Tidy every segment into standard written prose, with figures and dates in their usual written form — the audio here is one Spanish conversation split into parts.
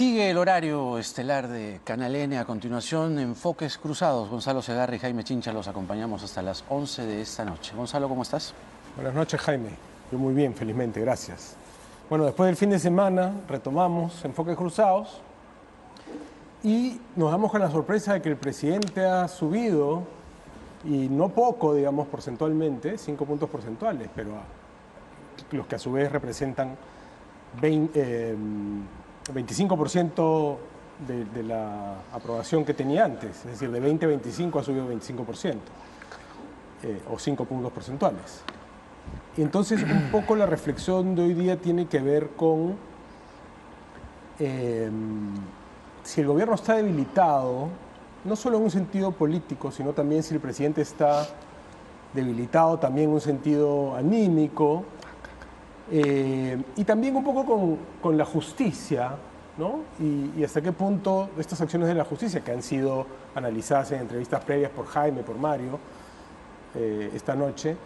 Sigue el horario estelar de Canal N. A continuación, Enfoques Cruzados. Gonzalo Segarra y Jaime Chincha los acompañamos hasta las 11 de esta noche. Gonzalo, ¿cómo estás? Buenas noches, Jaime. Yo muy bien, felizmente, gracias. Bueno, después del fin de semana retomamos Enfoques Cruzados y nos damos con la sorpresa de que el presidente ha subido, y no poco, digamos, porcentualmente, 5 puntos porcentuales, pero los que a su vez representan 25% de la aprobación que tenía antes, es decir, de 20 a 25 ha subido 25%, o 5 puntos porcentuales. Y entonces un poco la reflexión de hoy día tiene que ver con si el gobierno está debilitado, no solo en un sentido político, sino también si el presidente está debilitado también en un sentido anímico, y también un poco con la justicia, ¿no? Y hasta qué punto estas acciones de la justicia, que han sido analizadas en entrevistas previas por Jaime, por Mario, esta noche,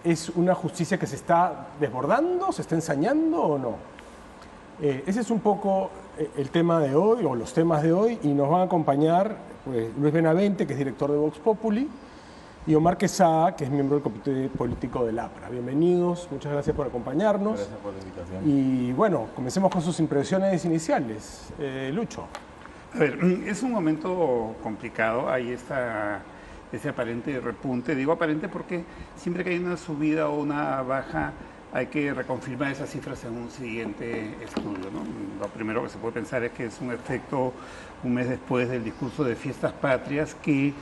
¿es una justicia que se está desbordando, se está ensañando o no? Ese es un poco el tema de hoy, o los temas de hoy, y nos van a acompañar pues, Luis Benavente, que es director de Vox Populi, y Omar Quesada, que es miembro del Comité Político del APRA. Bienvenidos, muchas gracias por acompañarnos. Gracias por la invitación. Y bueno, comencemos con sus impresiones iniciales. Lucho. A ver, es un momento complicado, hay ese aparente repunte. Digo aparente porque siempre que hay una subida o una baja hay que reconfirmar esas cifras en un siguiente estudio, ¿no? Lo primero que se puede pensar es que es un efecto un mes después del discurso de Fiestas Patrias que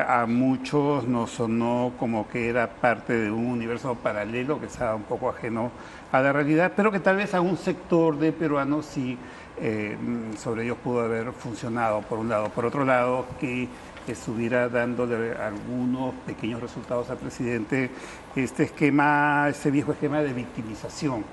a muchos nos sonó como que era parte de un universo paralelo que estaba un poco ajeno a la realidad, pero que tal vez a un sector de peruanos sí sobre ellos pudo haber funcionado, por un lado. Por otro lado, que estuviera dándole algunos pequeños resultados al presidente este viejo esquema de victimización,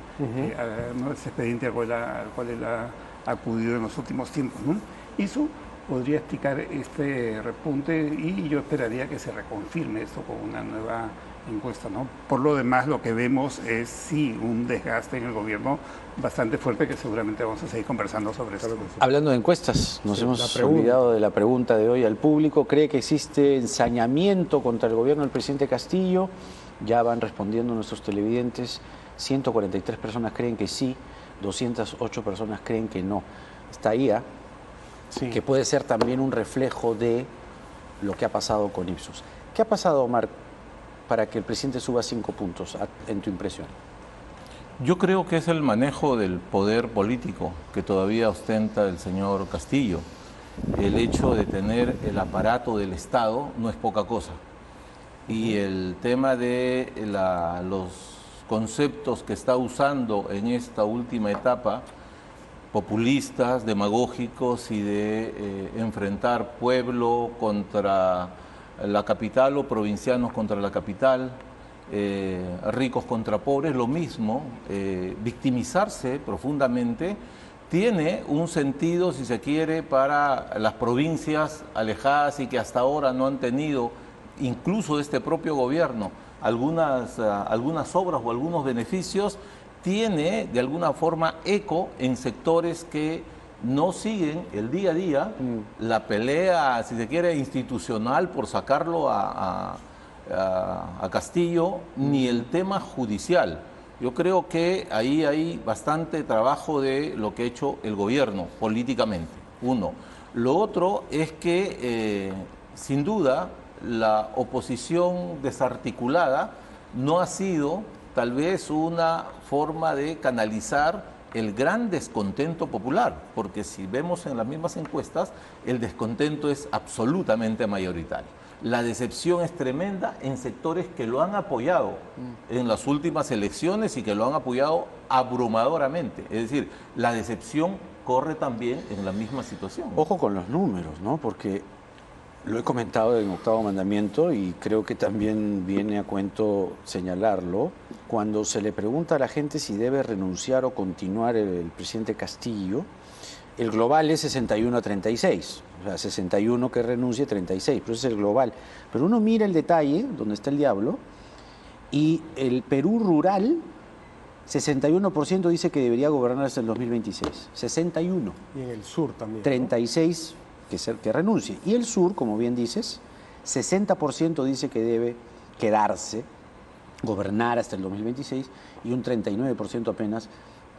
¿no? Ese expediente al cual él ha acudido en los últimos tiempos, ¿no? Eso podría explicar este repunte y yo esperaría que se reconfirme esto con una nueva encuesta, ¿no? Por lo demás, lo que vemos es sí un desgaste en el gobierno bastante fuerte que seguramente vamos a seguir conversando sobre eso. Hablando de encuestas, nos hemos olvidado de la pregunta de hoy al público. ¿Cree que existe ensañamiento contra el gobierno del presidente Castillo? Ya van respondiendo nuestros televidentes. 143 personas creen que sí, 208 personas creen que no. Está ahí, sí, que puede ser también un reflejo de lo que ha pasado con Ipsos. ¿Qué ha pasado, Omar, para que el presidente suba 5 puntos, en tu impresión? Yo creo que es el manejo del poder político que todavía ostenta el señor Castillo. El hecho de tener el aparato del Estado no es poca cosa. Y el tema de los conceptos que está usando en esta última etapa, populistas, demagógicos y de enfrentar pueblo contra la capital o provincianos contra la capital, ricos contra pobres, lo mismo, victimizarse profundamente, tiene un sentido, si se quiere, para las provincias alejadas y que hasta ahora no han tenido, incluso de este propio gobierno, algunas obras o algunos beneficios. Tiene de alguna forma eco en sectores que no siguen el día a día la pelea, si se quiere, institucional por sacarlo a Castillo, ni el tema judicial. Yo creo que ahí hay bastante trabajo de lo que ha hecho el gobierno políticamente, uno. Lo otro es que, sin duda, la oposición desarticulada no ha sido tal vez una forma de canalizar el gran descontento popular, porque si vemos en las mismas encuestas, el descontento es absolutamente mayoritario. La decepción es tremenda en sectores que lo han apoyado en las últimas elecciones y que lo han apoyado abrumadoramente. Es decir, la decepción corre también en la misma situación. Ojo con los números, ¿no? Porque lo he comentado en Octavo Mandamiento y creo que también viene a cuento señalarlo. Cuando se le pregunta a la gente si debe renunciar o continuar el presidente Castillo, el global es 61 a 36. O sea, 61 que renuncie, 36. Pero ese es el global. Pero uno mira el detalle, donde está el diablo, y el Perú rural 61% dice que debería gobernar hasta el 2026. 61. Y en el sur también, ¿no? 36 que renuncie. Y el sur, como bien dices, 60% dice que debe quedarse, gobernar hasta el 2026, y un 39% apenas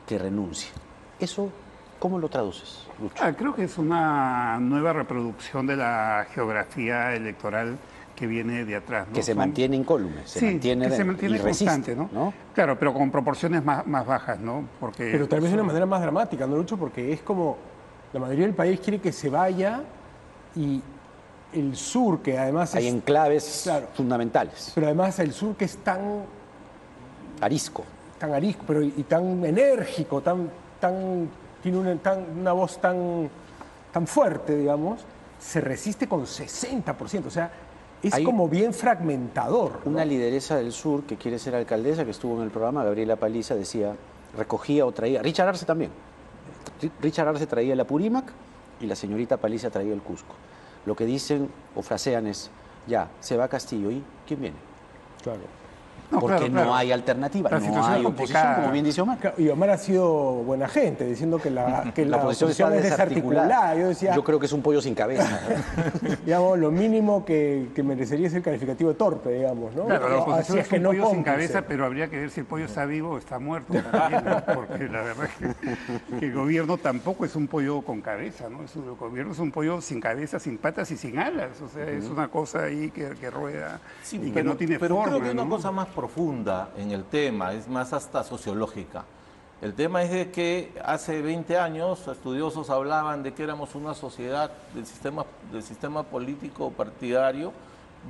que renuncie. ¿Eso cómo lo traduces, Lucho? Creo que es una nueva reproducción de la geografía electoral que viene de atrás, ¿no? Que se mantiene incólume, que se mantiene y resiste, constante, ¿no? Claro, pero con proporciones más bajas, ¿no? Porque, pero tal vez de una manera más dramática, ¿no, Lucho? Porque es como la mayoría del país quiere que se vaya y el sur, que además hay enclaves fundamentales. Pero además el sur que es tan arisco, pero y tan enérgico, tiene una voz tan fuerte, digamos, se resiste con 60%. O sea, es como bien fragmentador, ¿no? Una lideresa del sur que quiere ser alcaldesa, que estuvo en el programa, Gabriela Paliza, decía, recogía o traía, Richard Arce también. Richard Arce traía el Apurímac y la señorita Paliza traía el Cusco. Lo que dicen o frasean es, ya, se va Castillo, ¿y quién viene? Claro. Porque no hay alternativa, no hay oposición, como bien dice Omar. Y Omar ha sido buena gente, diciendo que la oposición es desarticulada. Yo creo que es un pollo sin cabeza. Digamos, lo mínimo que merecería es el calificativo de torpe, digamos, ¿no? Claro, la oposición es un no pollo sin cabeza, pero habría que ver si el pollo está vivo o está muerto también, ¿no? Porque la verdad es que el gobierno tampoco es un pollo con cabeza, ¿no? El gobierno es un pollo sin cabeza, sin patas y sin alas. O sea, es una cosa ahí que rueda y que no tiene forma. Pero creo que una cosa más profunda en el tema, es más hasta sociológica. El tema es de que hace 20 años estudiosos hablaban de que éramos una sociedad del sistema político partidario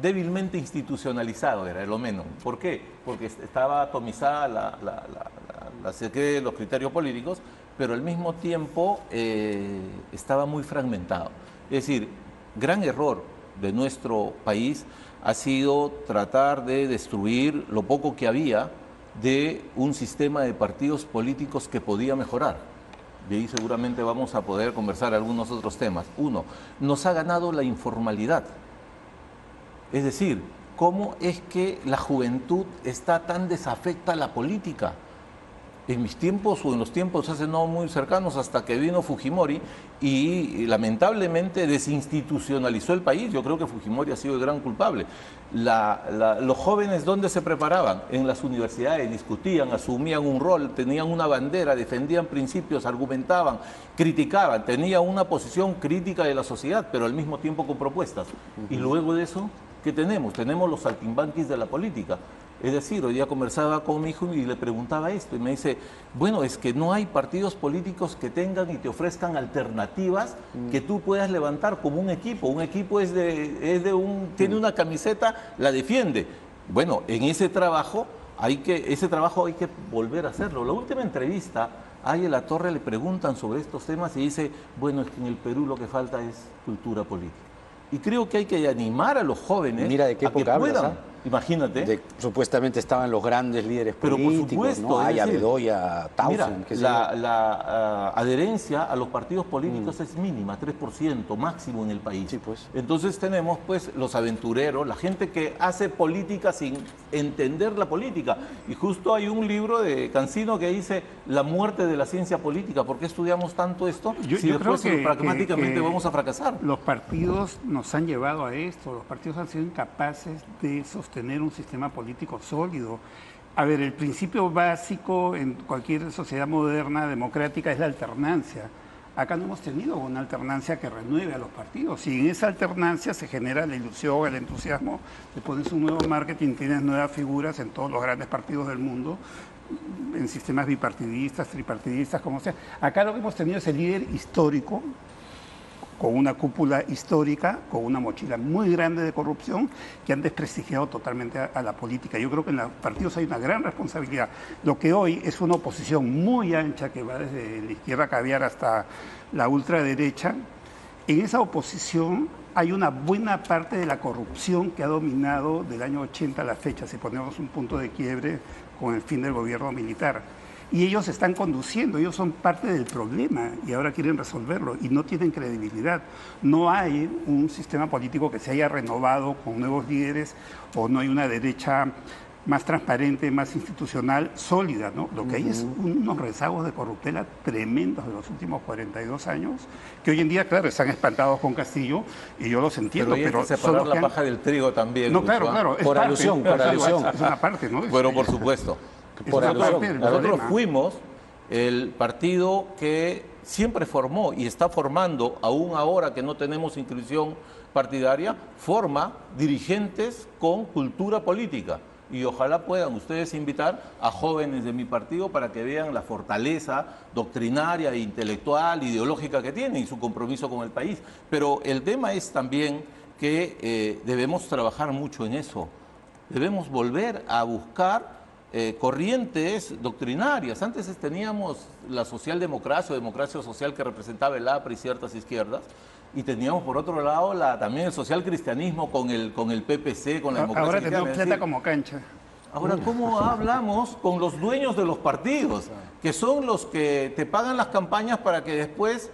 débilmente institucionalizado, era lo menos. ¿Por qué? Porque estaba atomizada la serie de los criterios políticos, pero al mismo tiempo estaba muy fragmentado. Es decir, gran error de nuestro país ha sido tratar de destruir lo poco que había de un sistema de partidos políticos que podía mejorar. Y ahí seguramente vamos a poder conversar algunos otros temas. Uno, nos ha ganado la informalidad. Es decir, ¿cómo es que la juventud está tan desafecta a la política? En mis tiempos o en los tiempos hace no muy cercanos, hasta que vino Fujimori y lamentablemente desinstitucionalizó el país. Yo creo que Fujimori ha sido el gran culpable. Los jóvenes, ¿dónde se preparaban? En las universidades, discutían, asumían un rol, tenían una bandera, defendían principios, argumentaban, criticaban, tenían una posición crítica de la sociedad, pero al mismo tiempo con propuestas. Y luego de eso, ¿qué tenemos? Tenemos los saltimbanquis de la política. Es decir, hoy día conversaba con mi hijo y le preguntaba esto y me dice, bueno, es que no hay partidos políticos que tengan y te ofrezcan alternativas que tú puedas levantar como un equipo. Un equipo tiene una camiseta, la defiende. Bueno, en ese trabajo hay que volver a hacerlo. La última entrevista, a Ariel Latorre le preguntan sobre estos temas y dice, bueno, es que en el Perú lo que falta es cultura política. Y creo que hay que animar a los jóvenes Mira de qué a que época puedan. hablas, Imagínate. Supuestamente estaban los grandes líderes pero políticos, por supuesto, ¿no? Aya, Bedoya, Tausen. Mira, la adherencia a los partidos políticos es mínima, 3% máximo en el país. Sí, pues. Entonces tenemos pues los aventureros, la gente que hace política sin entender la política. Y justo hay un libro de Cancino que dice La muerte de la ciencia política. ¿Por qué estudiamos tanto esto si después pragmáticamente vamos a fracasar? Los partidos nos han llevado a esto, los partidos han sido incapaces de sostener un sistema político sólido. A ver, el principio básico en cualquier sociedad moderna, democrática, es la alternancia. Acá no hemos tenido una alternancia que renueve a los partidos. Y en esa alternancia se genera la ilusión, el entusiasmo, te pones un nuevo marketing, tienes nuevas figuras en todos los grandes partidos del mundo, en sistemas bipartidistas, tripartidistas, como sea. Acá lo que hemos tenido es el líder histórico, con una cúpula histórica, con una mochila muy grande de corrupción, que han desprestigiado totalmente a la política. Yo creo que en los partidos hay una gran responsabilidad. Lo que hoy es una oposición muy ancha, que va desde la izquierda caviar hasta la ultraderecha, en esa oposición hay una buena parte de la corrupción que ha dominado del año 80 a la fecha, si ponemos un punto de quiebre con el fin del gobierno militar. Y ellos están conduciendo, ellos son parte del problema y ahora quieren resolverlo y no tienen credibilidad. No hay un sistema político que se haya renovado con nuevos líderes o no hay una derecha más transparente, más institucional, sólida, ¿no? Lo que hay es unos rezagos de corruptela tremendos de los últimos 42 años, que hoy en día, claro, están espantados con Castillo, y yo los entiendo, pero hay que separar la paja del trigo también. No, claro, claro. Por alusión. Es una parte, ¿no? Pero por supuesto. Nosotros fuimos el partido que siempre formó y está formando, aún ahora que no tenemos inscripción partidaria, forma dirigentes con cultura política. Y ojalá puedan ustedes invitar a jóvenes de mi partido para que vean la fortaleza doctrinaria, intelectual, ideológica que tienen y su compromiso con el país. Pero el tema es también que debemos trabajar mucho en eso. Debemos volver a buscar corrientes doctrinarias. Antes teníamos la socialdemocracia o democracia social que representaba el APRA y ciertas izquierdas, y teníamos por otro lado también el social cristianismo con el PPC, con la democracia ahora cristiana. tenemos plata como cancha. Ahora, ¿cómo hablamos con los dueños de los partidos? Que son los que te pagan las campañas para que después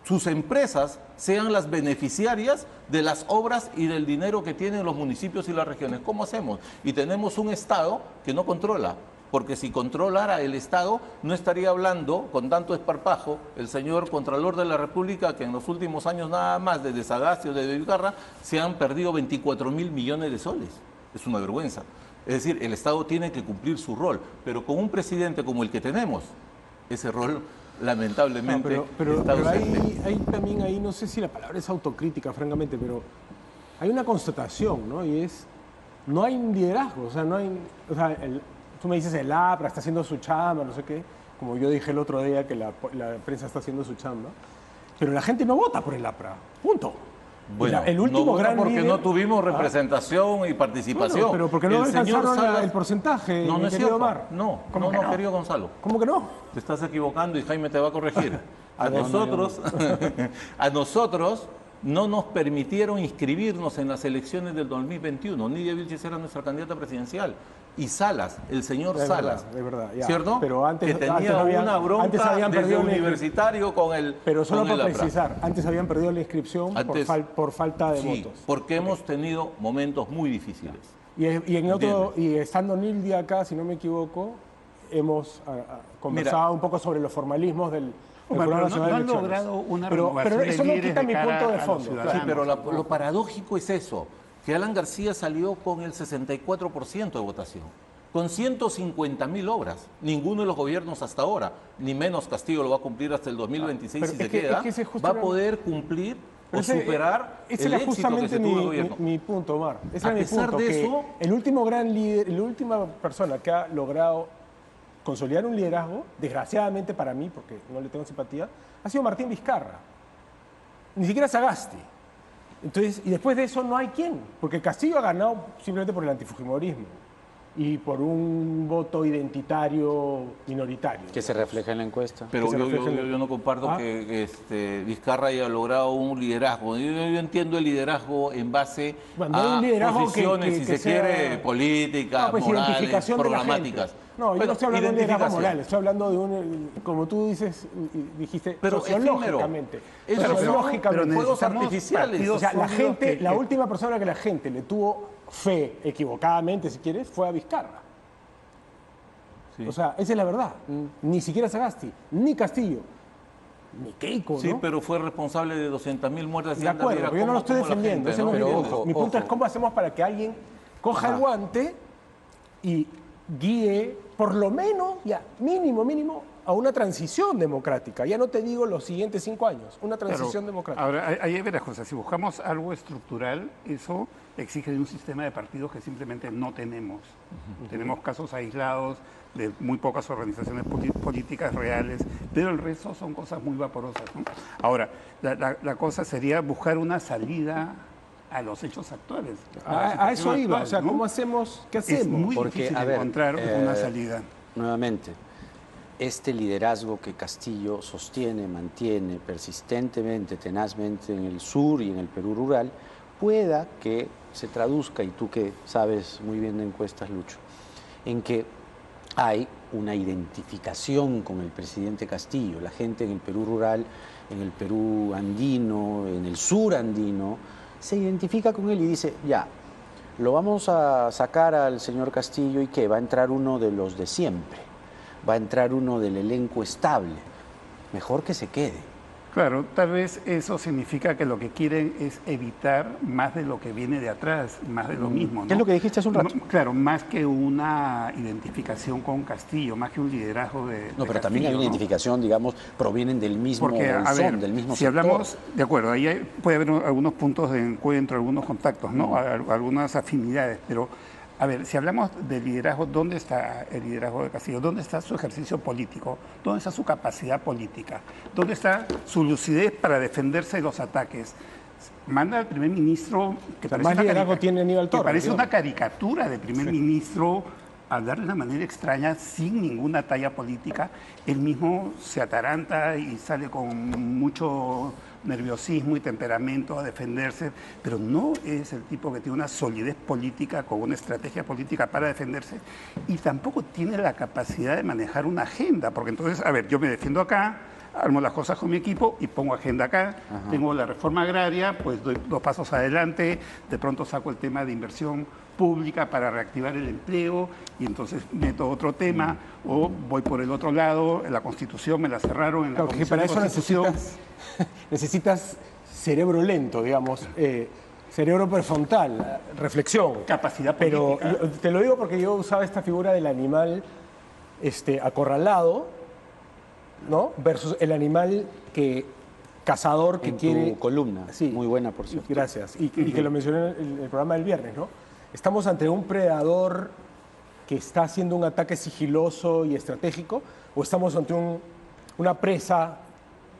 sus empresas sean las beneficiarias de las obras y del dinero que tienen los municipios y las regiones. ¿Cómo hacemos? Y tenemos un Estado que no controla, porque si controlara el Estado no estaría hablando con tanto esparpajo el señor Contralor de la República, que en los últimos años nada más desde Sagasti o de Vizcarra se han perdido 24.000 millones de soles. Es una vergüenza. Es decir, el Estado tiene que cumplir su rol, pero con un presidente como el que tenemos, ese rol lamentablemente está ausente. Hay también ahí, no sé si la palabra es autocrítica, francamente, pero hay una constatación, ¿no? Y es, no hay un liderazgo, o sea, no hay, o sea, tú me dices el APRA está haciendo su chamba, no sé qué, como yo dije el otro día que la prensa está haciendo su chamba, pero la gente no vota por el APRA, punto. Bueno, el último no gran porque líder, no tuvimos representación y participación. Bueno, pero porque no alcanzaron el porcentaje, no es querido cierto. Omar. No, querido Gonzalo. ¿Cómo que no? Te estás equivocando y Jaime te va a corregir. A nosotros no nos permitieron inscribirnos en las elecciones del 2021. Nidia Vilches era nuestra candidata presidencial. Y Salas, el señor Salas, es verdad, ya. ¿cierto? Pero antes, que tenía una bronca desde universitario con el Pero solo con el para APRA. precisar, antes habían perdido la inscripción por falta de votos. Porque hemos tenido momentos muy difíciles. Y estando Nildia acá, si no me equivoco, hemos conversado un poco sobre los formalismos del Programa Nacional no de han Elecciones. logrado una pero renovación eso de no líderes quita mi cara punto de a los fondo. ciudadanos. Sí, pero lo paradójico es eso, que Alan García salió con el 64% de votación, con 150.000 obras. Ninguno de los gobiernos hasta ahora, ni menos Castillo lo va a cumplir hasta el 2026 si se queda, va a poder cumplir o superar el éxito que se tuvo el gobierno. Mi punto, Omar. Ese era mi pesar punto, de que eso, el último gran líder, la última persona que ha logrado consolidar un liderazgo, desgraciadamente para mí, porque no le tengo simpatía, ha sido Martín Vizcarra. Ni siquiera Sagasti. Entonces, y después de eso no hay quien, porque Castillo ha ganado simplemente por el antifujimorismo y por un voto identitario minoritario. Que se refleja en la encuesta. Pero yo no comparto que Vizcarra haya logrado un liderazgo. Yo entiendo el liderazgo en base a posiciones, si se quiere, políticas, morales, programáticas. No, yo no estoy hablando de un liderazgo moral, estoy hablando de un, como tú dijiste, pero sociológicamente. Pero en juegos artificiales. O sea, la última persona que la gente le tuvo fe, equivocadamente si quieres, fue a Vizcarra. Sí. O sea, esa es la verdad. Ni siquiera Sagasti, ni Castillo, ni Keiko, ¿no? Sí, pero fue responsable de 200.000 muertes. De acuerdo, pero yo no lo estoy defendiendo. Gente, ¿no? Mi punto es cómo hacemos para que alguien coja el guante y guíe, por lo menos, ya, mínimo, a una transición democrática. Ya no te digo los siguientes 5 años, una transición democrática. Ahora, hay varias cosas. Si buscamos algo estructural, eso exige de un sistema de partidos que simplemente no tenemos. Tenemos casos aislados de muy pocas organizaciones políticas reales, pero el resto son cosas muy vaporosas, ¿no? Ahora, la cosa sería buscar una salida a los hechos actuales. A eso iba, actual, o sea, ¿no? ¿cómo hacemos? ¿Qué hacemos? Es muy difícil encontrar una salida. Nuevamente, este liderazgo que Castillo sostiene, mantiene persistentemente, tenazmente en el sur y en el Perú rural, pueda que se traduzca, y tú que sabes muy bien de encuestas, Lucho, en que hay una identificación con el presidente Castillo. La gente en el Perú rural, en el Perú andino, en el sur andino, se identifica con él y dice, ya, lo vamos a sacar al señor Castillo y ¿qué? Va a entrar uno de los de siempre, va a entrar uno del elenco estable. Mejor que se quede. Claro, tal vez eso significa que lo que quieren es evitar más de lo que viene de atrás, más de lo mismo, ¿no? ¿Qué es lo que dijiste hace un rato? Claro, más que una identificación con Castillo, más que un liderazgo de No, pero Castillo, también hay una ¿no? identificación, digamos, provienen del mismo Porque, a son, ver, del mismo si sector. hablamos, de acuerdo, ahí puede haber algunos puntos de encuentro, algunos contactos, ¿no? Algunas afinidades, pero, a ver, si hablamos de liderazgo, ¿dónde está el liderazgo de Castillo? ¿Dónde está su ejercicio político? ¿Dónde está su capacidad política? ¿Dónde está su lucidez para defenderse de los ataques? Manda al primer ministro que más liderazgo tiene Aníbal Torres, parece digamos. una caricatura de primer ministro, hablar de una manera extraña, sin ninguna talla política. Él mismo se ataranta y sale con mucho nerviosismo y temperamento a defenderse, pero no es el tipo que tiene una solidez política con una estrategia política para defenderse, y tampoco tiene la capacidad de manejar una agenda, porque entonces, a ver, yo me defiendo acá, armo las cosas con mi equipo y pongo agenda acá. Ajá. Tengo la reforma agraria, pues doy 2 pasos adelante, de pronto saco el tema de inversión pública para reactivar el empleo y entonces meto otro tema, o voy por el otro lado, la Constitución me la cerraron en la Comisión de Constitución. Necesitas cerebro lento, digamos, cerebro prefrontal, reflexión. Capacidad política. Pero te lo digo porque yo usaba esta figura del animal acorralado, ¿no? Versus el animal cazador que quiere... Tu columna, sí, muy buena, por cierto. Gracias, y que lo mencioné en el programa del viernes, ¿no? Estamos ante un predador que está haciendo un ataque sigiloso y estratégico, o estamos ante una presa,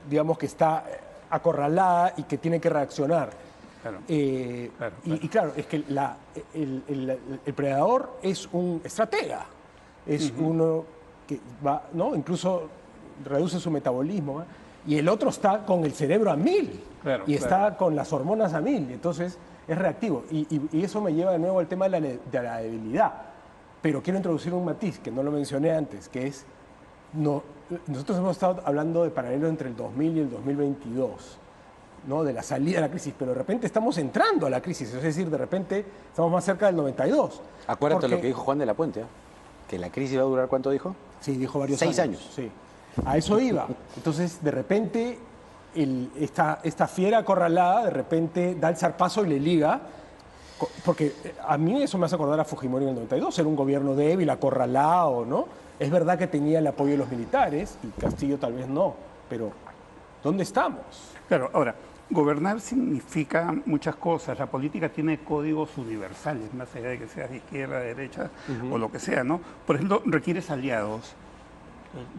digamos, que está acorralada y que tiene que reaccionar. Claro. Claro. Y claro, es que el predador es un estratega, es uno que va, ¿no? Incluso reduce su metabolismo, ¿eh? Y el otro está con el cerebro a 1000, claro, y está con las hormonas a 1000, entonces es reactivo. Y eso me lleva de nuevo al tema de la debilidad. Pero quiero introducir un matiz que no lo mencioné antes, que es, nosotros hemos estado hablando de paralelo entre el 2000 y el 2022, ¿no? De la salida de la crisis, pero de repente estamos entrando a la crisis, es decir, de repente estamos más cerca del 92. Acuérdate lo que dijo Juan de la Puente, ¿eh? Que la crisis va a durar, ¿cuánto dijo? Sí, dijo varios 6 años. Sí. A eso iba. Entonces, de repente, esta fiera acorralada, de repente da el zarpazo y le liga, porque a mí eso me hace acordar a Fujimori en el 92, era un gobierno débil, acorralado, ¿no? Es verdad que tenía el apoyo de los militares, y Castillo tal vez no, pero ¿dónde estamos? Claro, ahora, gobernar significa muchas cosas. La política tiene códigos universales, más allá de que seas de izquierda, de derecha o lo que sea, ¿no? Por ejemplo, requieres aliados.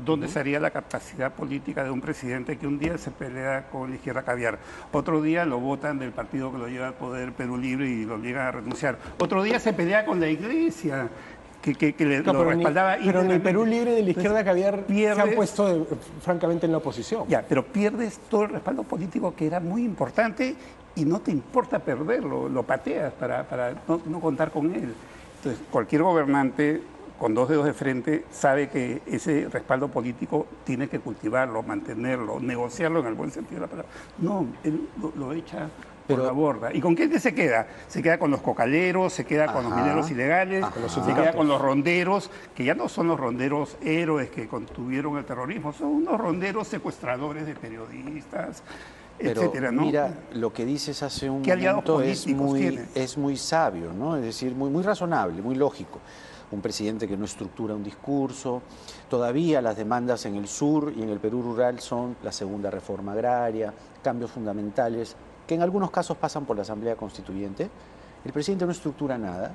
¿Dónde estaría la capacidad política de un presidente que un día se pelea con la izquierda caviar? Otro día lo votan del partido que lo lleva al poder, Perú Libre, y lo obligan a renunciar. Otro día se pelea con la iglesia, que lo respaldaba. Pero en el Perú Libre de la izquierda caviar se han puesto francamente en la oposición. Ya, pero pierdes todo el respaldo político que era muy importante y no te importa perderlo, lo pateas para no contar con él. Entonces, cualquier gobernante con 2 dedos de frente sabe que ese respaldo político tiene que cultivarlo, mantenerlo, negociarlo en el buen sentido de la palabra. No, él lo echa por la borda. ¿Y con quién se queda? Se queda con los cocaleros, se queda con los mineros ilegales, se queda con los ronderos, que ya no son los ronderos héroes que contuvieron el terrorismo, son unos ronderos secuestradores de periodistas, pero, etcétera, ¿no? Mira, lo que dices hace un momento es muy sabio, ¿no? Es decir, muy razonable, muy lógico. Un presidente que no estructura un discurso. Todavía las demandas en el sur y en el Perú rural son la segunda reforma agraria, cambios fundamentales, que en algunos casos pasan por la Asamblea Constituyente. El presidente no estructura nada,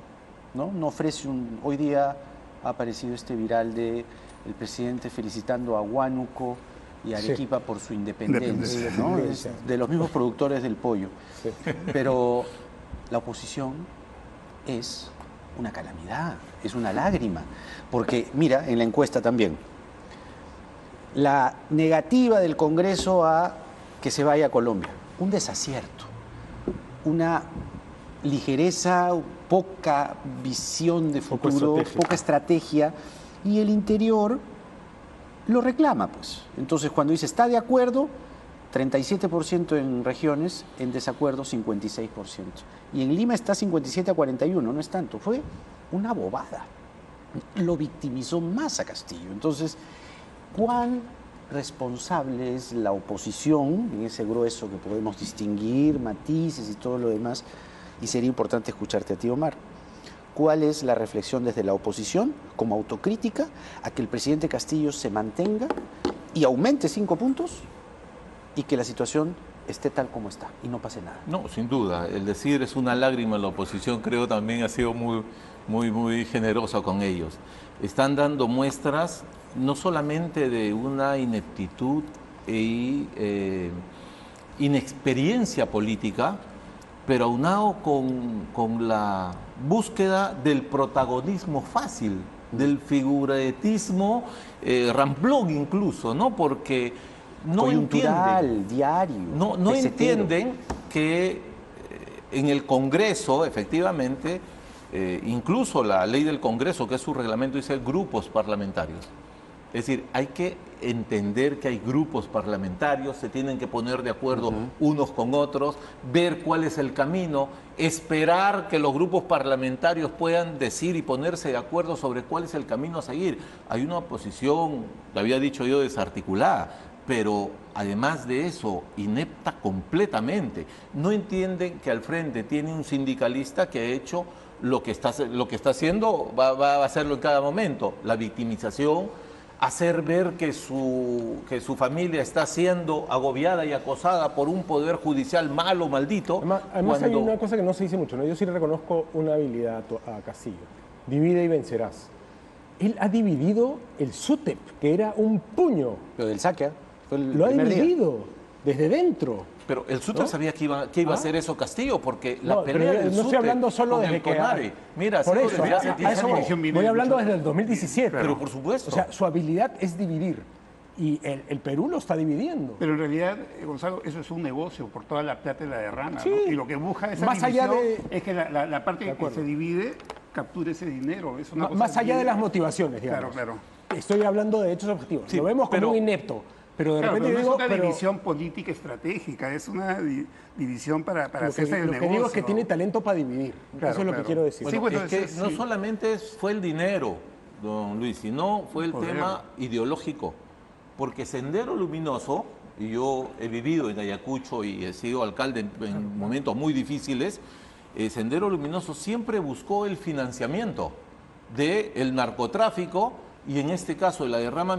¿no? No ofrece Hoy día ha aparecido este viral de el presidente felicitando a Huánuco y a Arequipa por su independencia, ¿no? Es de los mismos productores del pollo. Sí. Pero la oposición es una calamidad, es una lágrima, porque mira, en la encuesta también, la negativa del Congreso a que se vaya a Colombia, un desacierto, una ligereza, poca visión de futuro, poca estrategia, y el interior lo reclama, pues. Entonces, cuando dice está de acuerdo, 37% en regiones, en desacuerdo 56%. Y en Lima está 57-41, no es tanto. Fue una bobada. Lo victimizó más a Castillo. Entonces, ¿cuán responsable es la oposición en ese grueso que podemos distinguir, matices y todo lo demás? Y sería importante escucharte a ti, Omar. ¿Cuál es la reflexión desde la oposición, como autocrítica, a que el presidente Castillo se mantenga y aumente 5 puntos y que la situación esté tal como está y no pase nada? No, sin duda. El decir es una lágrima, la oposición creo también ha sido muy generosa con ellos. Están dando muestras no solamente de una ineptitud y inexperiencia política, pero aunado con la búsqueda del protagonismo fácil, del figuratismo ramplón incluso, ¿no? Porque no entienden, diario, no entienden que en el Congreso, efectivamente, incluso la ley del Congreso, que es su reglamento, dice grupos parlamentarios. Es decir, hay que entender que hay grupos parlamentarios, se tienen que poner de acuerdo unos con otros, ver cuál es el camino, esperar que los grupos parlamentarios puedan decir y ponerse de acuerdo sobre cuál es el camino a seguir. Hay una oposición, lo había dicho yo, desarticulada, pero además de eso, inepta completamente. No entienden que al frente tiene un sindicalista que ha hecho lo que está haciendo, va a hacerlo en cada momento, la victimización, hacer ver que su familia está siendo agobiada y acosada por un poder judicial malo, maldito. Además hay una cosa que no se dice mucho, ¿no? Yo sí le reconozco una habilidad a Castillo. Divide y vencerás. Él ha dividido el SUTEP, que era un puño. Lo del saque, lo ha dividido desde dentro. Pero el SUTEP, ¿no?, sabía que iba a hacer eso Castillo, porque la pelea del SUTEP, no estoy hablando solo desde que mira, por eso, desde hace 10 años. Voy hablando desde el 2017. Pero por supuesto. O sea, su habilidad es dividir. Y el Perú lo está dividiendo. Pero en realidad, Gonzalo, eso es un negocio por toda la plata y la derrama. Sí. ¿No? Y lo que busca esa más división allá de... es que la parte que se divide capture ese dinero. Es una cosa más allá de las motivaciones, digamos. Claro. Estoy hablando de hechos objetivos. Sí, lo vemos como un inepto. Pero de repente pero no digo, es una división política estratégica, es una división para hacerse el negocio. Lo que digo es que tiene talento para dividir. Eso es lo que quiero decir. Bueno, es que no solamente fue el dinero, don Luis, sino fue el tema ideológico. Porque Sendero Luminoso, y yo he vivido en Ayacucho y he sido alcalde en momentos muy difíciles, Sendero Luminoso siempre buscó el financiamiento del narcotráfico. Y en este caso, la derrama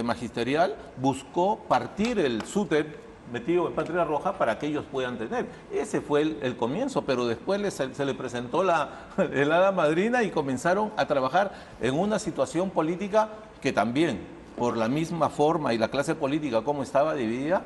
magisterial buscó partir el SUTEP metido en Patria Roja para que ellos puedan tener. Ese fue el comienzo, pero después se le presentó el hada madrina y comenzaron a trabajar en una situación política que también, por la misma forma y la clase política como estaba dividida,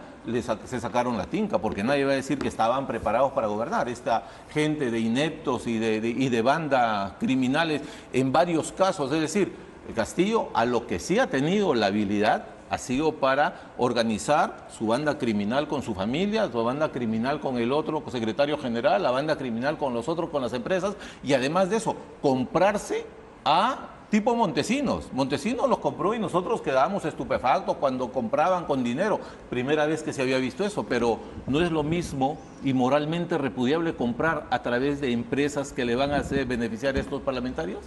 se sacaron la tinca, porque nadie va a decir que estaban preparados para gobernar. Esta gente de ineptos y de bandas criminales en varios casos, es decir, Castillo, a lo que sí ha tenido la habilidad, ha sido para organizar su banda criminal con su familia, su banda criminal con el otro secretario general, la banda criminal con los otros, con las empresas, y además de eso, comprarse a tipo Montesinos. Montesinos los compró y nosotros quedábamos estupefactos cuando compraban con dinero. Primera vez que se había visto eso, pero no es lo mismo y moralmente repudiable comprar a través de empresas que le van a hacer beneficiar a estos parlamentarios.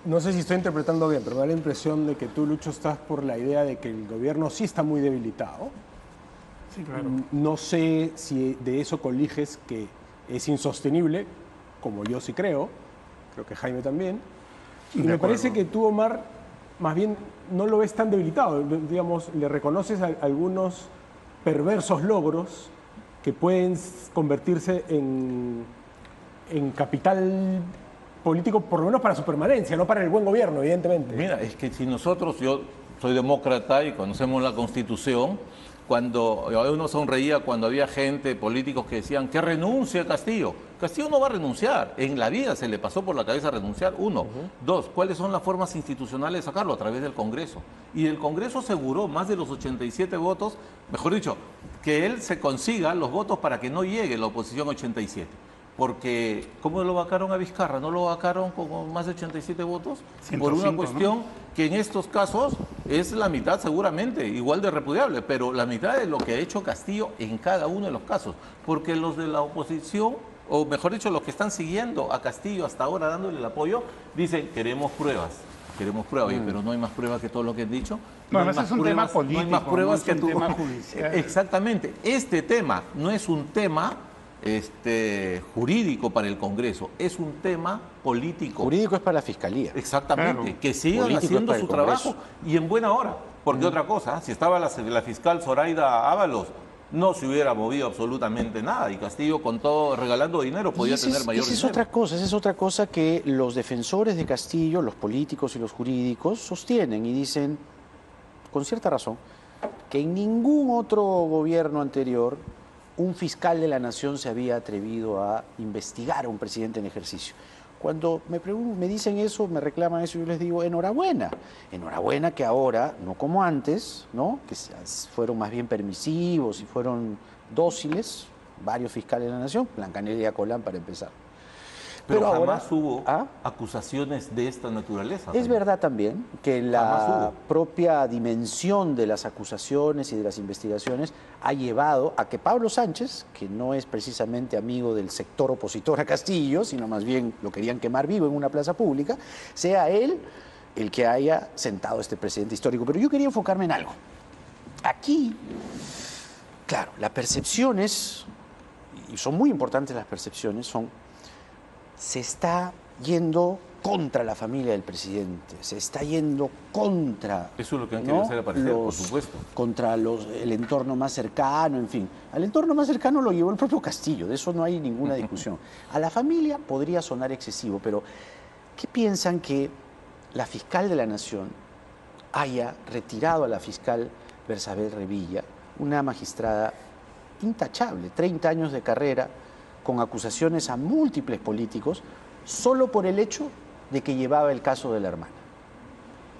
No sé si estoy interpretando bien, pero me da la impresión de que tú, Lucho, estás por la idea de que el gobierno sí está muy debilitado. Sí, claro. No sé si de eso coliges que es insostenible, como yo sí creo que Jaime también. Y me parece que tú, Omar, más bien no lo ves tan debilitado. Digamos, le reconoces a algunos perversos logros que pueden convertirse en capital político, por lo menos para su permanencia, no para el buen gobierno, evidentemente. Mira, es que si nosotros, yo soy demócrata y conocemos la Constitución, cuando uno sonreía cuando había gente, políticos que decían que renuncie Castillo. Castillo no va a renunciar, en la vida se le pasó por la cabeza renunciar, uno. Dos, ¿cuáles son las formas institucionales de sacarlo? A través del Congreso. Y el Congreso aseguró más de los 87 votos, mejor dicho, que él se consiga los votos para que no llegue la oposición 87. porque ¿cómo lo vacaron a Vizcarra? ¿No lo vacaron con más de 87 votos? 105, por una ¿no? cuestión que en estos casos es la mitad seguramente, igual de repudiable, pero la mitad de lo que ha hecho Castillo en cada uno de los casos. Porque los de la oposición, o mejor dicho, los que están siguiendo a Castillo hasta ahora dándole el apoyo, dicen, queremos pruebas. Queremos pruebas, oye, pero no hay más pruebas que todo lo que han dicho. No, hay además es un tema político, no hay más pruebas no que es un tú. tema judicial. Exactamente. Este tema no es un tema jurídico para el Congreso, es un tema político. Jurídico es para la Fiscalía. Exactamente, Claro. que sigan Político es haciendo para su el Congreso. trabajo y en buena hora. Porque otra cosa, si estaba la fiscal Zoraida Ábalos, no se hubiera movido absolutamente nada y Castillo con todo regalando dinero podía tener mayor esa es dinero. esa es otra cosa que los defensores de Castillo, los políticos y los jurídicos, sostienen y dicen, con cierta razón, que en ningún otro gobierno anterior un fiscal de la nación se había atrevido a investigar a un presidente en ejercicio. Cuando me dicen eso, me reclaman eso, yo les digo, enhorabuena. Enhorabuena que ahora, no como antes, ¿no? Que fueron más bien permisivos y fueron dóciles, varios fiscales de la nación, Blancanelia Colán para empezar. Pero ahora jamás hubo acusaciones de esta naturaleza. Es verdad también que Jamás la hubo. propia dimensión de las acusaciones y de las investigaciones ha llevado a que Pablo Sánchez, que no es precisamente amigo del sector opositor a Castillo, sino más bien lo querían quemar vivo en una plaza pública, sea él el que haya sentado a este presidente histórico. Pero yo quería enfocarme en algo. Aquí, claro, las percepciones, y son muy importantes las percepciones, se está yendo contra la familia del presidente, se está yendo contra... Eso es lo que han querido hacer aparecer, por supuesto. Contra el entorno más cercano, en fin. Al entorno más cercano lo llevó el propio Castillo, de eso no hay ninguna discusión. A la familia podría sonar excesivo, pero ¿qué piensan que la fiscal de la Nación haya retirado a la fiscal Bersabel Revilla, una magistrada intachable, 30 años de carrera, con acusaciones a múltiples políticos, solo por el hecho de que llevaba el caso de la hermana?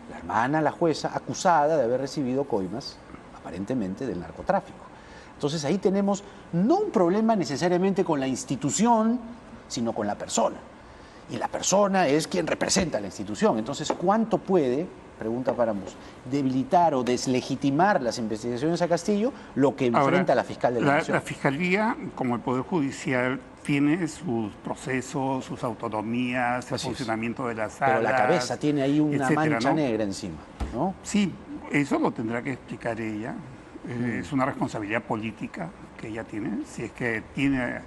La hermana, la jueza, acusada de haber recibido coimas, aparentemente, del narcotráfico. Entonces ahí tenemos no un problema necesariamente con la institución, sino con la persona. Y la persona es quien representa a la institución. Entonces, ¿cuánto puede, pregunta Páramos, debilitar o deslegitimar las investigaciones a Castillo lo que enfrenta la fiscal de la Nación? La Fiscalía, como el Poder Judicial, tiene sus procesos, sus autonomías, el funcionamiento de las salas. Pero la cabeza tiene ahí una etcétera, mancha ¿no? negra encima, ¿no? Sí, eso lo tendrá que explicar ella. Es una responsabilidad política que ella tiene. Si es que tiene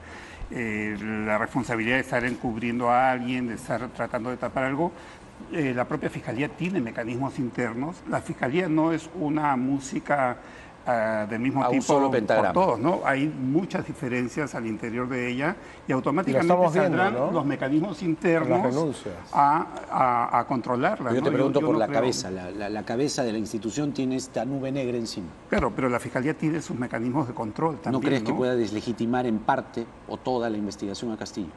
la responsabilidad de estar encubriendo a alguien, de estar tratando de tapar algo, la propia Fiscalía tiene mecanismos internos. La Fiscalía no es una música del mismo A un tipo solo por pentagrama. todos, ¿no? Hay muchas diferencias al interior de ella y automáticamente estamos viendo, saldrán ¿no? los mecanismos Las internos renuncias. a controlarla. Yo ¿no? te pregunto Yo por no la creo. cabeza. La cabeza de la institución tiene esta nube negra encima. Claro, pero la Fiscalía tiene sus mecanismos de control también. ¿No crees que ¿no? pueda deslegitimar en parte o toda la investigación a Castillo?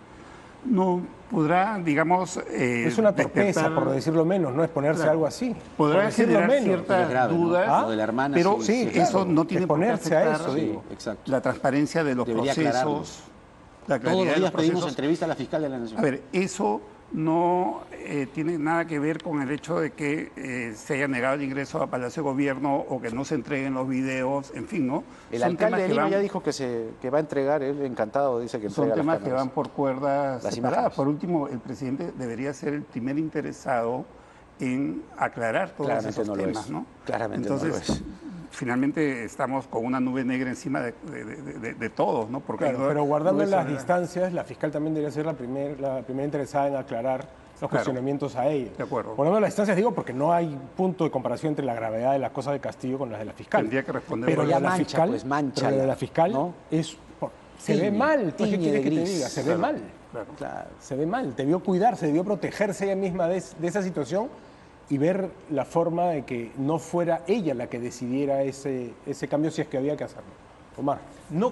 No podrá, digamos... Es una torpeza, despertar- por decirlo menos, no exponerse a algo así. Por Podrá decirlo generar menos. Pero es ciertas grave, ¿no? dudas, Lo de la hermana, pero sí, claro, eso no tiene por qué exponerse a afectar eso, digo. Exacto. la transparencia de los Debería aclararlo. procesos, la Todos claridad los de días los pedimos procesos. entrevista a la fiscal de la Nación. A ver, eso no tiene nada que ver con el hecho de que se haya negado el ingreso a Palacio de Gobierno o que no se entreguen los videos, en fin, ¿no? El Son alcalde temas de que Lima van- ya dijo que va a entregar, él encantado dice que Son entrega las temas que cámaras. van por cuerdas Las separadas. imágenes. Por último, el presidente debería ser el primer interesado en aclarar todos Claramente esos no lo temas, es. ¿no? Claramente no lo Entonces, es. finalmente estamos con una nube negra encima de todos, ¿no? Porque Claro, no- pero guardando no es las una- distancias, la fiscal también debería ser la primera interesada en aclarar los Claro. cuestionamientos a ella. De acuerdo. Guardando las distancias digo porque no hay punto de comparación entre la gravedad de las cosas de Castillo con las de la fiscal. Tendría que responder Pero por la ya de la mancha, fiscal, pues, mancha pero la de la la- fiscal ¿no? se ve Tiñe, mal. Pues, ¿qué tiñe quieres de que te gris. diga? Se ve Claro. mal. Claro. Claro. Se ve mal. Debió cuidarse, debió protegerse ella misma de esa situación y ver la forma de que no fuera ella la que decidiera ese cambio si es que había que hacerlo. Omar. No,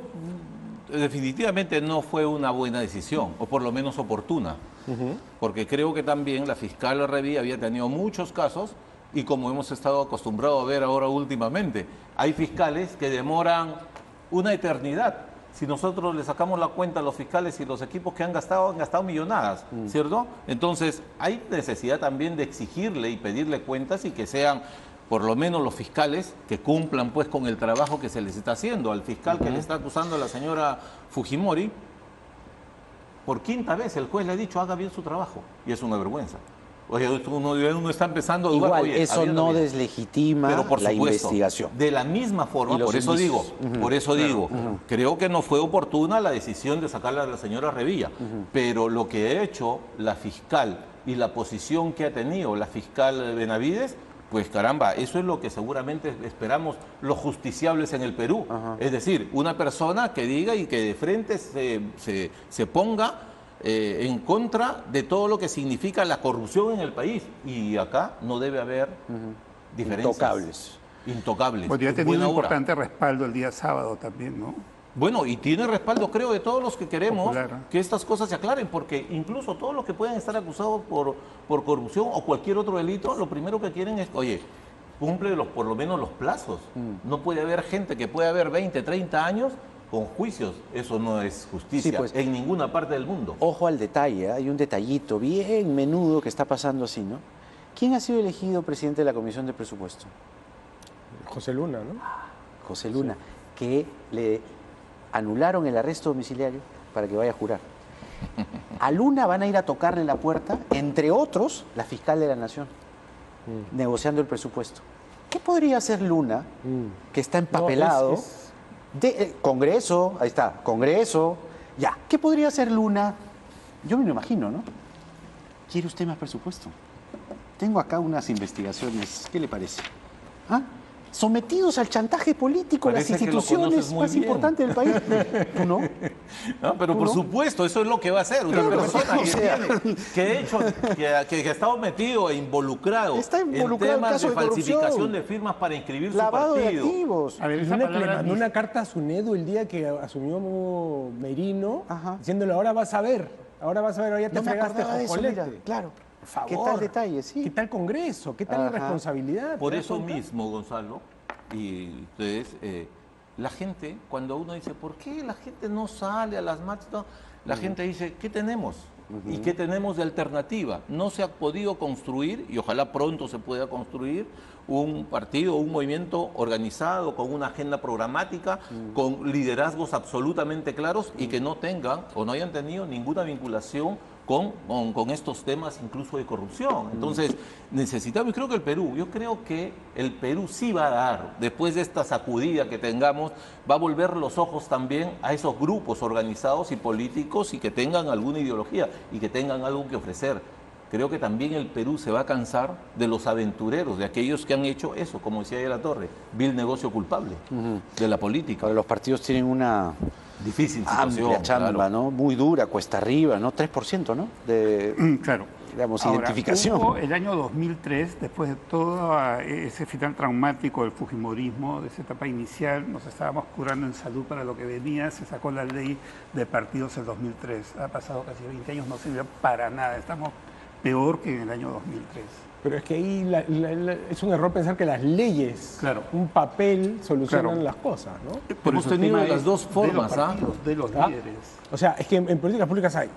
definitivamente no fue una buena decisión, o por lo menos oportuna, porque creo que también la fiscal Revilla había tenido muchos casos y como hemos estado acostumbrados a ver ahora últimamente, hay fiscales que demoran una eternidad Si nosotros le sacamos la cuenta a los fiscales y los equipos que han gastado millonadas, ¿cierto? Entonces, hay necesidad también de exigirle y pedirle cuentas y que sean por lo menos los fiscales que cumplan pues con el trabajo que se les está haciendo. Al fiscal que le está acusando a la señora Fujimori, por quinta vez el juez le ha dicho haga bien su trabajo y es una vergüenza. Oye, uno está empezando a dudar. Igual, oye, eso no deslegitima pero por la supuesto, investigación. De la misma forma, por eso digo, creo que no fue oportuna la decisión de sacarla a la señora Revilla, pero lo que ha hecho la fiscal y la posición que ha tenido la fiscal Benavides, pues caramba, eso es lo que seguramente esperamos los justiciables en el Perú. Es decir, una persona que diga y que de frente se ponga en contra de todo lo que significa la corrupción en el país. Y acá no debe haber diferencias. Intocables. Pues ya ha tenido un importante respaldo el día sábado también, ¿no? Bueno, y tiene respaldo, creo, de todos los que queremos que estas cosas se aclaren, porque incluso todos los que pueden estar acusados por corrupción o cualquier otro delito, lo primero que quieren es, oye, cumple por lo menos los plazos. No puede haber gente que puede haber 20, 30 años con juicios. Eso no es justicia, sí, pues, en ninguna parte del mundo. Ojo al detalle, hay un detallito bien menudo que está pasando así, ¿no? ¿Quién ha sido elegido presidente de la Comisión de Presupuesto? José Luna, ¿no? José Luna, que le anularon el arresto domiciliario para que vaya a jurar. A Luna van a ir a tocarle la puerta, entre otros, la fiscal de la Nación, negociando el presupuesto. ¿Qué podría hacer Luna, que está empapelado? Congreso, ahí está, Congreso, ya. ¿Qué podría hacer Luna? Yo me lo imagino, ¿no? ¿Quiere usted más presupuesto? Tengo acá unas investigaciones, ¿qué le parece? ¿Ah? Sometidos al chantaje político, parece las instituciones más importantes del país. ¿Tú no? No, pero por supuesto, eso es lo que va a hacer. Una persona que ha estado metido e involucrado, en temas de falsificación de firmas para inscribir su partido. De activos. A ver, le mandó una carta a Sunedo el día que asumió Merino, diciéndole, ahora vas a ver, ahora ya te fregaste, jojolete. Claro. Por favor. ¿Qué tal detalle? Sí. ¿Qué tal Congreso? ¿Qué tal irresponsabilidad? Por eso mismo, Gonzalo, y ustedes, la gente, cuando uno dice, ¿por qué la gente no sale a las marchas? La gente dice, ¿qué tenemos? ¿Y qué tenemos de alternativa? No se ha podido construir, y ojalá pronto se pueda construir, un partido, un movimiento organizado, con una agenda programática, con liderazgos absolutamente claros y que no tengan o no hayan tenido ninguna vinculación con estos temas incluso de corrupción. Entonces, necesitamos, yo creo que el Perú sí va a dar, después de esta sacudida que tengamos, va a volver los ojos también a esos grupos organizados y políticos y que tengan alguna ideología y que tengan algo que ofrecer. Creo que también el Perú se va a cansar de los aventureros, de aquellos que han hecho eso, como decía de la Torre, vil negocio culpable de la política. Ahora, los partidos tienen una difícil situación, amplia chamba, claro, ¿no? Muy dura, cuesta arriba, ¿no? 3%, ¿no? De, claro. Digamos, ahora, identificación. Hubo el año 2003, después de todo ese final traumático del fujimorismo, de esa etapa inicial, nos estábamos curando en salud para lo que venía, se sacó la ley de partidos en 2003. Ha pasado casi 20 años, no sirvió para nada, estamos peor que en el año 2003. Pero es que ahí es un error pensar que las leyes, un papel, solucionan las cosas, ¿no? Hemos tenido las dos formas, de los líderes. O sea, es que en políticas públicas hay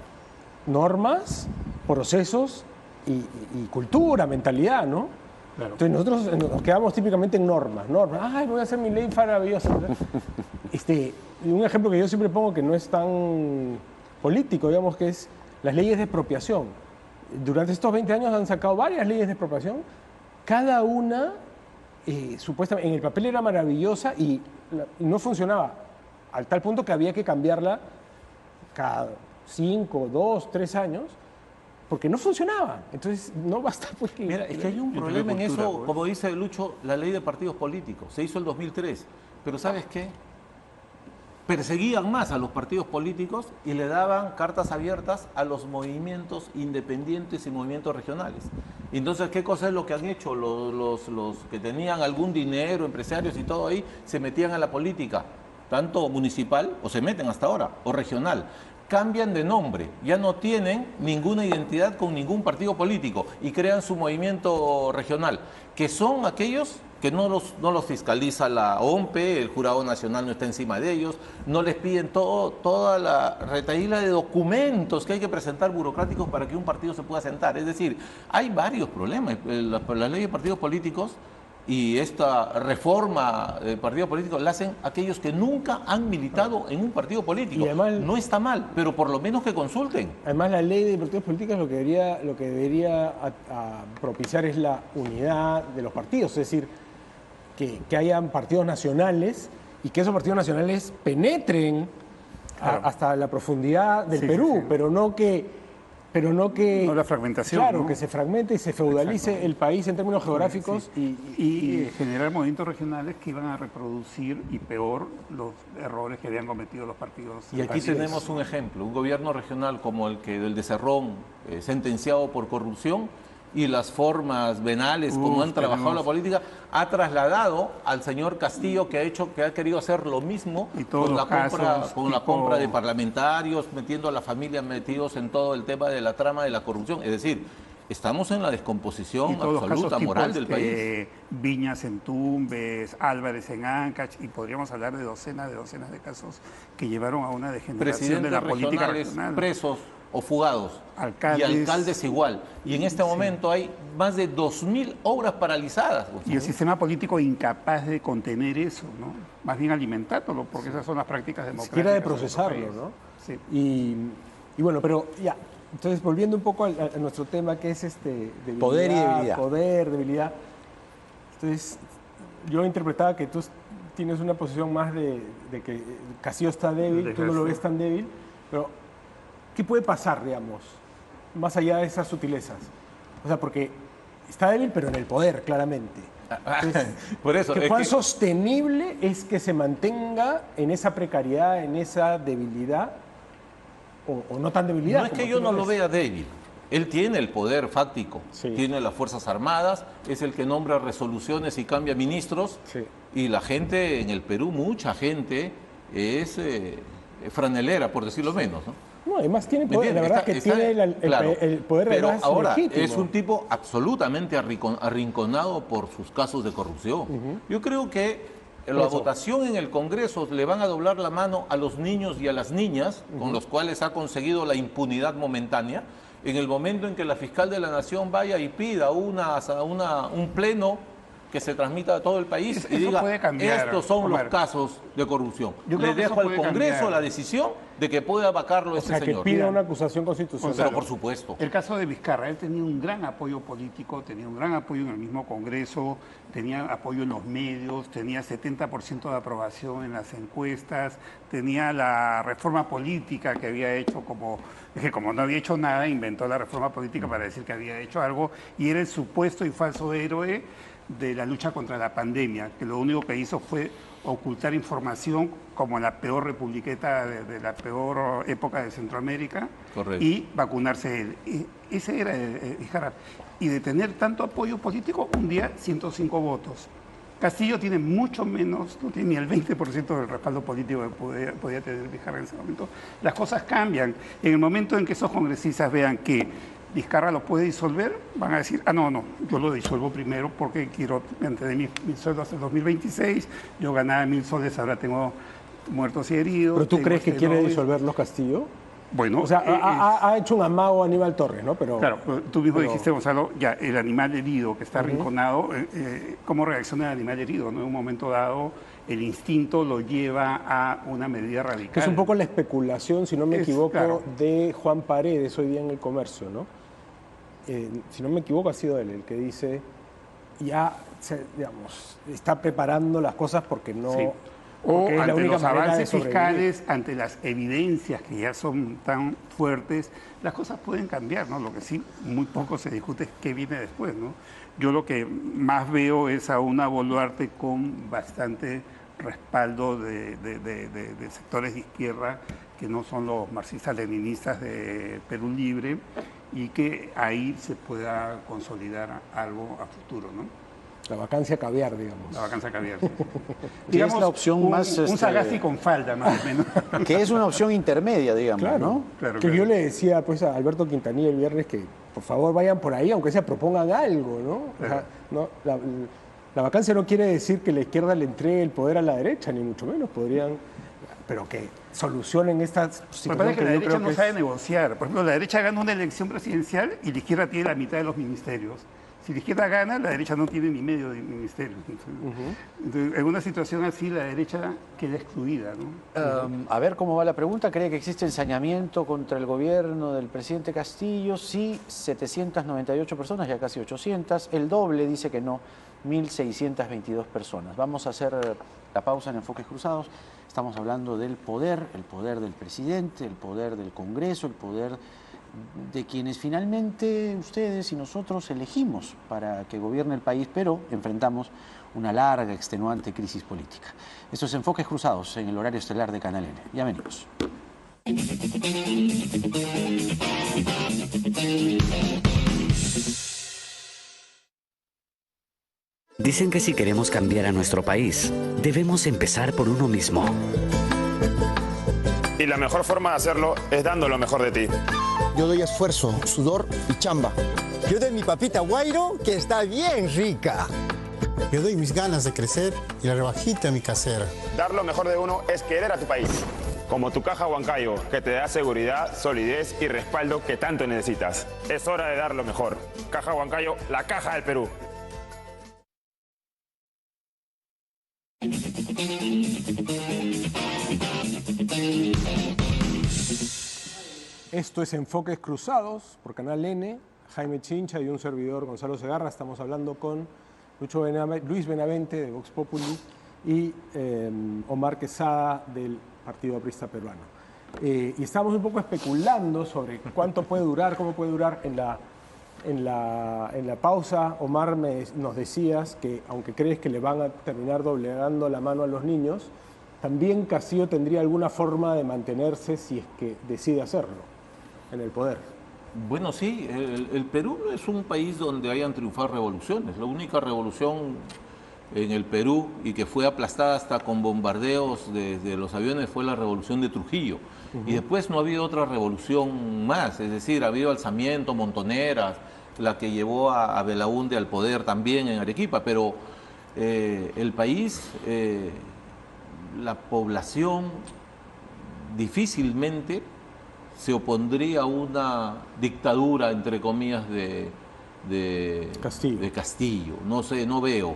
normas, procesos y cultura, mentalidad, ¿no? Claro. Entonces nosotros nos quedamos típicamente en normas. Ay, voy a hacer mi ley maravillosa. Un ejemplo que yo siempre pongo que no es tan político, digamos, que es las leyes de expropiación. Durante estos 20 años han sacado varias leyes de expropiación, cada una supuestamente en el papel era maravillosa y no funcionaba, al tal punto que había que cambiarla cada 5, 2, 3 años, porque no funcionaba. Entonces no basta pues que... Mira, es que hay un problema en eso, como dice Lucho, la ley de partidos políticos, se hizo el 2003, pero ¿sabes qué? Perseguían más a los partidos políticos y le daban cartas abiertas a los movimientos independientes y movimientos regionales. Entonces, ¿qué cosa es lo que han hecho? Los que tenían algún dinero, empresarios y todo ahí, se metían a la política, tanto municipal, o se meten hasta ahora, o regional. cambian de nombre, ya no tienen ninguna identidad con ningún partido político y crean su movimiento regional, que son aquellos que no los fiscaliza la OMPE, el Jurado Nacional no está encima de ellos, no les piden toda la retahíla de documentos que hay que presentar burocráticos para que un partido se pueda sentar. Es decir, hay varios problemas. La ley de partidos políticos y esta reforma de partidos políticos la hacen aquellos que nunca han militado en un partido político. Y además, no está mal, pero por lo menos que consulten. Además, la ley de partidos políticos lo que debería propiciar es la unidad de los partidos, es decir, que hayan partidos nacionales y que esos partidos nacionales penetren hasta la profundidad del Perú, pero no que no la fragmentación. Claro, ¿no? que se fragmente y se feudalice el país en términos geográficos y generar movimientos regionales que iban a reproducir y peor los errores que habían cometido los partidos. Y aquí tenemos un ejemplo, un gobierno regional como el de Cerrón, sentenciado por corrupción, y las formas venales, como han trabajado la política, ha trasladado al señor Castillo que ha querido hacer lo mismo con la compra de parlamentarios, metiendo a la familia metidos en todo el tema de la trama de la corrupción. Es decir, estamos en la descomposición absoluta moral del país. Viñas en Tumbes, Álvarez en Ancash, y podríamos hablar de docenas de casos que llevaron a una degeneración de la política regional. Presos o fugados, alcaldes, y alcaldes igual. Y en este momento hay más de 2.000 obras paralizadas. Y el sistema político incapaz de contener eso, ¿no? Más bien alimentándolo, porque esas son las prácticas democráticas. Siquiera de procesarlo, ¿no? Sí. Y bueno, pero ya, entonces volviendo un poco a nuestro tema, que es debilidad, poder y debilidad. Poder, debilidad. Entonces, yo interpretaba que tú tienes una posición más de que Castillo está débil, tú no lo ves tan débil, pero ¿qué puede pasar, digamos, más allá de esas sutilezas? O sea, porque está débil, pero en el poder, claramente. Entonces, por eso, ¿cuán sostenible es que se mantenga en esa precariedad, en esa debilidad, o no tan debilidad? No es que yo no lo vea débil. Él tiene el poder fáctico, Sí. tiene las Fuerzas Armadas, es el que nombra resoluciones y cambia ministros. Sí. Y la gente en el Perú, mucha gente, es franelera, por decirlo menos, ¿no? No, además tiene poder, la verdad que tiene el poder pero además ahora legítimo. es un tipo absolutamente arrinconado por sus casos de corrupción. Yo creo que la votación en el Congreso le van a doblar la mano a los niños y a las niñas, con los cuales ha conseguido la impunidad momentánea, en el momento en que la fiscal de la Nación vaya y pida un pleno que se transmita a todo el país y diga, estos son los casos de corrupción. Le dejo al Congreso la decisión de que pueda vacarlo este señor. Que pida una acusación constitucional. Pero por supuesto. El caso de Vizcarra, él tenía un gran apoyo político, tenía un gran apoyo en el mismo Congreso, tenía apoyo en los medios, tenía 70% de aprobación en las encuestas, tenía la reforma política que había hecho como no había hecho nada, inventó la reforma política para decir que había hecho algo, y era el supuesto y falso héroe de la lucha contra la pandemia, que lo único que hizo fue ocultar información como la peor republiqueta de la peor época de Centroamérica. Correcto. Y vacunarse él. Ese era Vizcarra. Y de tener tanto apoyo político, un día 105 votos. Castillo tiene mucho menos, no tiene ni el 20% del respaldo político que podía tener Vizcarra en ese momento. Las cosas cambian. En el momento en que esos congresistas vean que Vizcarra lo puede disolver, van a decir, no, yo lo disuelvo primero porque quiero mantener mi sueldo hasta el 2026, yo ganaba 1.000 soles, ahora tengo muertos y heridos. ¿Pero tú crees que quiere disolverlos Castillo? Bueno, o sea, ha hecho un amago a Aníbal Torres, ¿no? Claro, tú mismo dijiste, Gonzalo, ya el animal herido que está arrinconado, ¿cómo reacciona el animal herido? ¿No? En un momento dado, el instinto lo lleva a una medida radical. Que es un poco la especulación, si no me equivoco, claro, de Juan Paredes hoy día en El Comercio, ¿no? Si no me equivoco, ha sido él el que dice, digamos, está preparando las cosas porque no... Sí. O ante los avances fiscales, ante las evidencias que ya son tan fuertes, las cosas pueden cambiar, ¿no? Lo que sí muy poco se discute es qué viene después, ¿no? Yo lo que más veo es a una Boluarte con bastante respaldo de sectores de izquierda que no son los marxistas-leninistas de Perú Libre, y que ahí se pueda consolidar algo a futuro, ¿no? La vacancia caviar, digamos. La vacancia caviar. Sí. Que es la opción más... Un Sagasti con falda, más o menos. Que es una opción intermedia, digamos, Claro, ¿no? Claro, que claro. yo le decía pues a Alberto Quintanilla el viernes que por favor vayan por ahí, aunque sea propongan algo, ¿no? O sea, no la vacancia no quiere decir que la izquierda le entregue el poder a la derecha, ni mucho menos. Podrían, pero que solucionen estas Me parece que la yo derecha creo no que sabe es- negociar. Por ejemplo, la derecha gana una elección presidencial y la izquierda tiene la mitad de los ministerios. Si la izquierda gana, la derecha no tiene ni medio de ministerios. Entonces, en una situación así, la derecha queda excluida, ¿no? A ver cómo va la pregunta. ¿Cree que existe ensañamiento contra el gobierno del presidente Castillo? Sí, 798 personas, ya casi 800. El doble dice que no, 1.622 personas. Vamos a hacer la pausa en Enfoques Cruzados. Estamos hablando del poder, el poder del presidente, el poder del Congreso, el poder de quienes finalmente ustedes y nosotros elegimos para que gobierne el país, pero enfrentamos una larga, extenuante crisis política. Esto es Enfoques Cruzados en el horario estelar de Canal N. Ya venimos. Dicen que si queremos cambiar a nuestro país, debemos empezar por uno mismo. Y la mejor forma de hacerlo es dando lo mejor de ti. Yo doy esfuerzo, sudor y chamba. Yo doy mi papita guairo, que está bien rica. Yo doy mis ganas de crecer y la rebajita a mi casera. Dar lo mejor de uno es querer a tu país. Como tu Caja Huancayo, que te da seguridad, solidez y respaldo que tanto necesitas. Es hora de dar lo mejor. Caja Huancayo, la caja del Perú. Esto es Enfoques Cruzados por Canal N, Jaime Chincha y un servidor, Gonzalo Segarra. Estamos hablando con Luis Benavente de Vox Populi y Omar Quesada del Partido Aprista Peruano. Y estamos un poco especulando sobre cuánto puede durar, cómo puede durar. En la pausa, Omar, nos decías que aunque crees que le van a terminar doblegando la mano a los niños, también Castillo tendría alguna forma de mantenerse si es que decide hacerlo en el poder. Bueno, sí, el Perú no es un país donde hayan triunfado revoluciones. La única revolución en el Perú y que fue aplastada hasta con bombardeos de los aviones fue la revolución de Trujillo. Y después no ha habido otra revolución más, es decir, ha habido alzamiento, montoneras, la que llevó a Belaúnde al poder también en Arequipa, pero el país, la población difícilmente se opondría a una dictadura, entre comillas, de Castillo. No sé, no veo,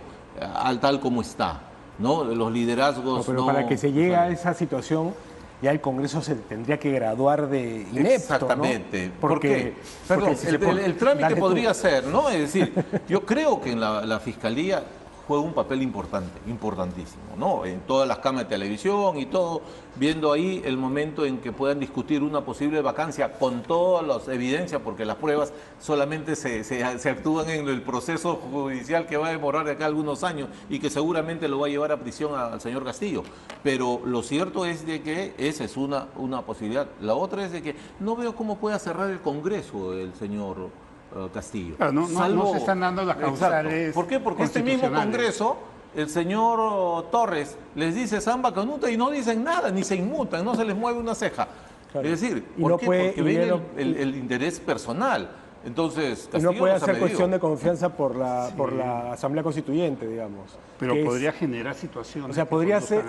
tal como está, ¿no? Los liderazgos... No, pero para que se llegue a esa situación, ya el Congreso se tendría que graduar de inepto, exactamente. ¿no? ¿Por qué? Perdón, el trámite podría ser, ¿no? Es decir, yo creo que en la Fiscalía juega un papel importante, importantísimo, ¿no? En todas las cámaras de televisión y todo, viendo ahí el momento en que puedan discutir una posible vacancia con todas las evidencias, porque las pruebas solamente se actúan en el proceso judicial que va a demorar de acá algunos años y que seguramente lo va a llevar a prisión al señor Castillo. Pero lo cierto es de que esa es una posibilidad. La otra es de que no veo cómo pueda cerrar el Congreso el señor Castillo. Claro, no se están dando las causales. Exacto. ¿Por qué? Porque este mismo Congreso, el señor Torres les dice samba canuta y no dicen nada, ni se inmutan, no se les mueve una ceja. Claro. Es decir, ¿por qué? Porque ven el interés personal. Entonces, Castillo no puede hacer cuestión de confianza por la Asamblea Constituyente, digamos. Pero podría generar situaciones. O sea, puede hacer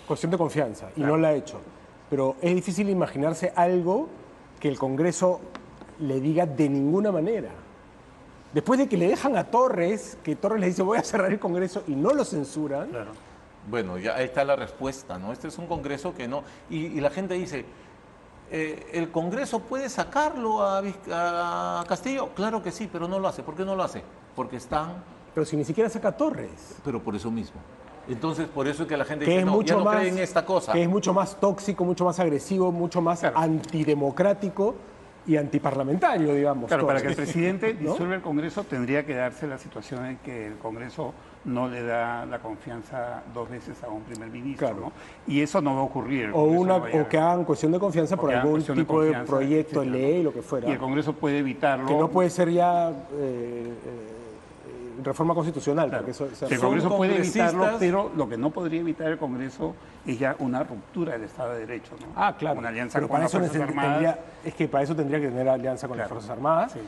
cuestión de confianza y no la ha hecho. Pero es difícil imaginarse algo que el Congreso le diga de ninguna manera. Después de que le dejan a Torres, que Torres le dice voy a cerrar el Congreso y no lo censuran. Claro. Bueno, ya ahí está la respuesta, ¿no? Este es un Congreso que no... Y la gente dice, ¿el Congreso puede sacarlo a Castillo? Claro que sí, pero no lo hace. ¿Por qué no lo hace? Porque están... Pero si ni siquiera saca a Torres. Pero por eso mismo. Entonces, por eso es que la gente que dice, no, ya no cree en esta cosa. Que es mucho más tóxico, mucho más agresivo, mucho más antidemocrático y antiparlamentario, digamos. Claro, para que el presidente disuelva el Congreso tendría que darse la situación en que el Congreso no le da la confianza 2 veces a un primer ministro, ¿no? Y eso no va a ocurrir. O que hagan cuestión de confianza por algún tipo de proyecto de ley, lo que fuera. Y el Congreso puede evitarlo. Que no puede ser ya reforma constitucional. Claro. Porque el Congreso puede evitarlo, congresistas. pero lo que no podría evitar el Congreso es ya una ruptura del Estado de Derecho, ¿no? Ah, claro. Una alianza pero con para las eso Fuerzas Armadas. es que para eso tendría que tener alianza con las Claro. Fuerzas Armadas. Sí.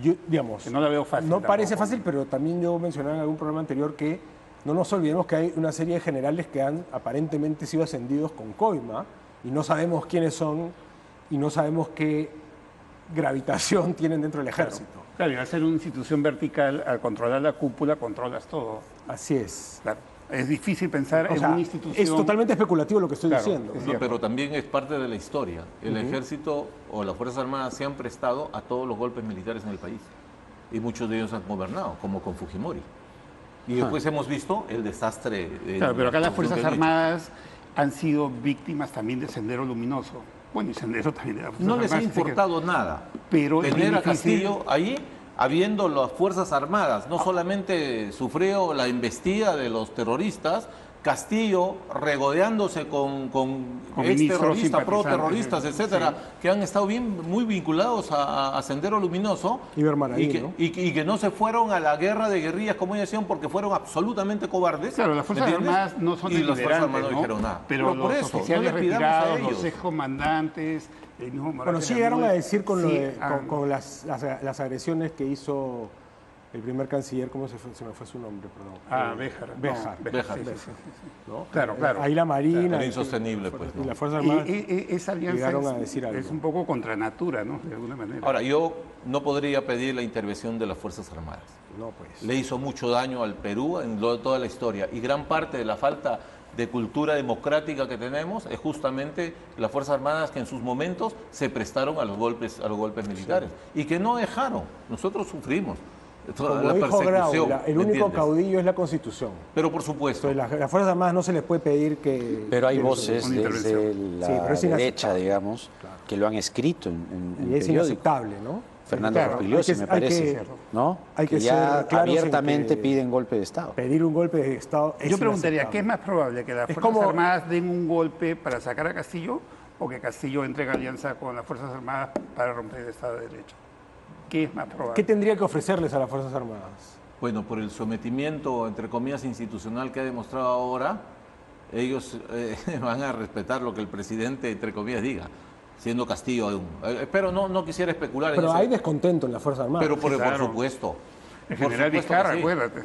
Yo, digamos, Que no la veo fácil No tampoco. parece fácil, pero también yo mencionaba en algún programa anterior que no nos olvidemos que hay una serie de generales que han aparentemente sido ascendidos con coima y no sabemos quiénes son y no sabemos qué gravitación tienen dentro del ejército. Claro, y al ser una institución vertical, al controlar la cúpula, controlas todo. Así es. Claro. Es difícil pensar O en sea, una institución... es totalmente especulativo lo que estoy Claro, diciendo. es No, pero también es parte de la historia. El ejército o las Fuerzas Armadas se han prestado a todos los golpes militares en el país. Y muchos de ellos han gobernado, como con Fujimori. Y después hemos visto el desastre. Claro, pero acá las que Fuerzas han hecho. Armadas han sido víctimas también de Sendero Luminoso. Bueno, y Sendero también de las Fuerzas No les ha Armadas, así que- importado nada Pero es tener a difícil- Castillo ahí, habiendo las Fuerzas Armadas. No solamente sufrió la embestida de los terroristas, Castillo regodeándose con ministros ex-terroristas, pro-terroristas, simpatizantes, etcétera, que han estado muy vinculados a Sendero Luminoso Ibermaraí, y, ¿no? y que no se fueron a la guerra de guerrillas, como ellos decían, porque fueron absolutamente cobardes. Claro, las Fuerzas ¿me entiendes? Armadas no son y las Fuerzas deliberantes, Armadas no ¿no? dijeron nada. Pero por los eso, oficiales no les pidamos a retirados, ellos. los excomandantes, el mismo Morales Bueno, sí de llegaron a Bermúdez, decir con, lo sí de- han- con las agresiones que hizo el primer canciller, ¿cómo se me fue su nombre? Perdón. Béjar. no, Béjar. Béjar. sí, sí, sí. ¿no? Claro, claro. Ahí la Marina. Era insostenible, pues, Y ¿no? las Fuerzas Y Armadas. esa alianza llegaron a decir algo. es un poco contra natura, ¿no? De alguna manera. Ahora, yo no podría pedir la intervención de las Fuerzas Armadas. No, pues. Le hizo mucho daño al Perú en toda la historia. Y gran parte de la falta de cultura democrática que tenemos es justamente las Fuerzas Armadas que en sus momentos se prestaron a los golpes militares. Y que no dejaron. Nosotros sufrimos toda Como la dijo Grau, persecución. el ¿me único entiendes? caudillo es la Constitución. Pero por supuesto. Entonces, las Fuerzas Armadas no se les puede pedir que... Pero hay que- voces una desde intervención. la Sí, pero es derecha, inaceptable. digamos, que lo han escrito en Y es periódicos. inaceptable, ¿no? Fernando Claro, Rospigliosi, hay que- me parece, hay que- ¿no? hay que ya ser claros en abiertamente que- piden golpe de Estado. Pedir un golpe de Estado es Yo preguntaría, ¿qué es inaceptable. más probable? ¿Que las Es Fuerzas como- Armadas den un golpe para sacar a Castillo o que Castillo entregue alianza con las Fuerzas Armadas para romper el Estado de Derecho? ¿Qué es más probable? ¿Qué tendría que ofrecerles a las Fuerzas Armadas? Bueno, por el sometimiento, entre comillas, institucional que ha demostrado ahora, ellos van a respetar lo que el presidente, entre comillas, diga, siendo Castillo aún. Pero no quisiera especular Pero en hay eso. descontento en las Fuerzas Armadas. Pero por Claro. supuesto. El Por general supuesto Vizcarra, que sí. acuérdate.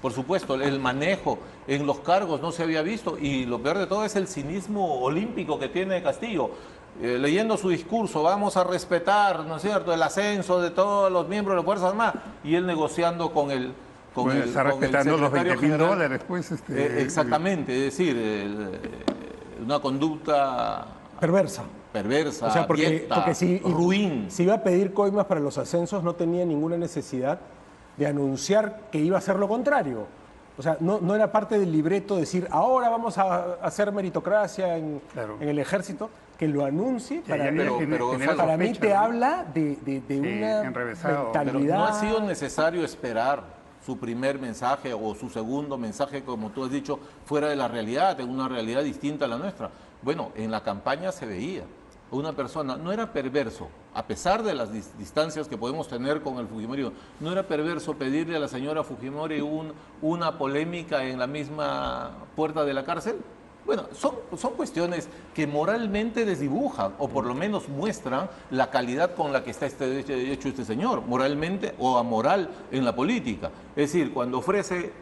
Por supuesto, el manejo en los cargos no se había visto y lo peor de todo es el cinismo olímpico que tiene Castillo. Leyendo su discurso, vamos a respetar, ¿no es cierto?, el ascenso de todos los miembros de las Fuerzas Armadas y él negociando con el Bueno, está respetando los secretario 20.000 general. dólares, pues. Exactamente, es decir, una conducta Perversa. perversa, O sea, porque si, ruin. si iba a pedir coimas para los ascensos, no tenía ninguna necesidad de anunciar que iba a hacer lo contrario. O sea, no era parte del libreto decir, ahora vamos a hacer meritocracia en el ejército, que lo anuncie. Para mí, para mí te habla de una enrevesado. Pero mentalidad. no ha sido necesario esperar su primer mensaje o su segundo mensaje, como tú has dicho, fuera de la realidad, en una realidad distinta a la nuestra. Bueno, en la campaña se veía. Una persona no era perverso, a pesar de las distancias que podemos tener con el Fujimori, no era perverso pedirle a la señora Fujimori una polémica en la misma puerta de la cárcel. Bueno, son cuestiones que moralmente desdibujan o por lo menos muestran la calidad con la que está hecho este señor, moralmente o amoral en la política. Es decir, cuando ofrece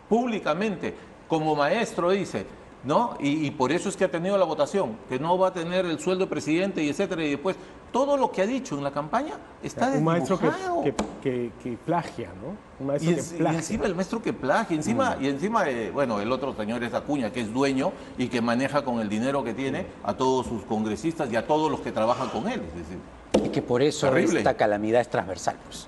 públicamente, como maestro dice, ¿no? Y por eso es que ha tenido la votación, que no va a tener el sueldo de presidente y etcétera, y después todo lo que ha dicho en la campaña está un maestro desdibujado. que plagia, ¿no? Un maestro Y, que y plagia. encima el maestro que plagia, encima, bueno, el otro señor es Acuña, que es dueño y que maneja con el dinero que tiene a todos sus congresistas y a todos los que trabajan con él. Es decir, Y que por eso Terrible. esta calamidad es transversal. Pues.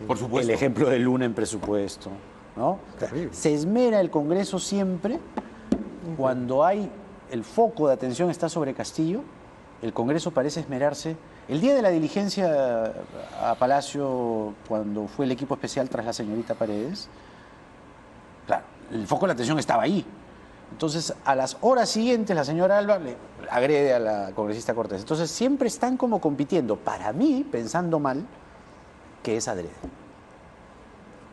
por supuesto. El ejemplo de Luna en presupuesto, ¿no? Terrible. Se esmera el Congreso siempre cuando hay el foco de atención está sobre Castillo, el Congreso parece esmerarse. El día de la diligencia a Palacio, cuando fue el equipo especial tras la señorita Paredes, claro, el foco de la atención estaba ahí. Entonces, a las horas siguientes, la señora Alba le agrede a la congresista Cortés. Entonces, siempre están como compitiendo, para mí, pensando mal, que es adrede.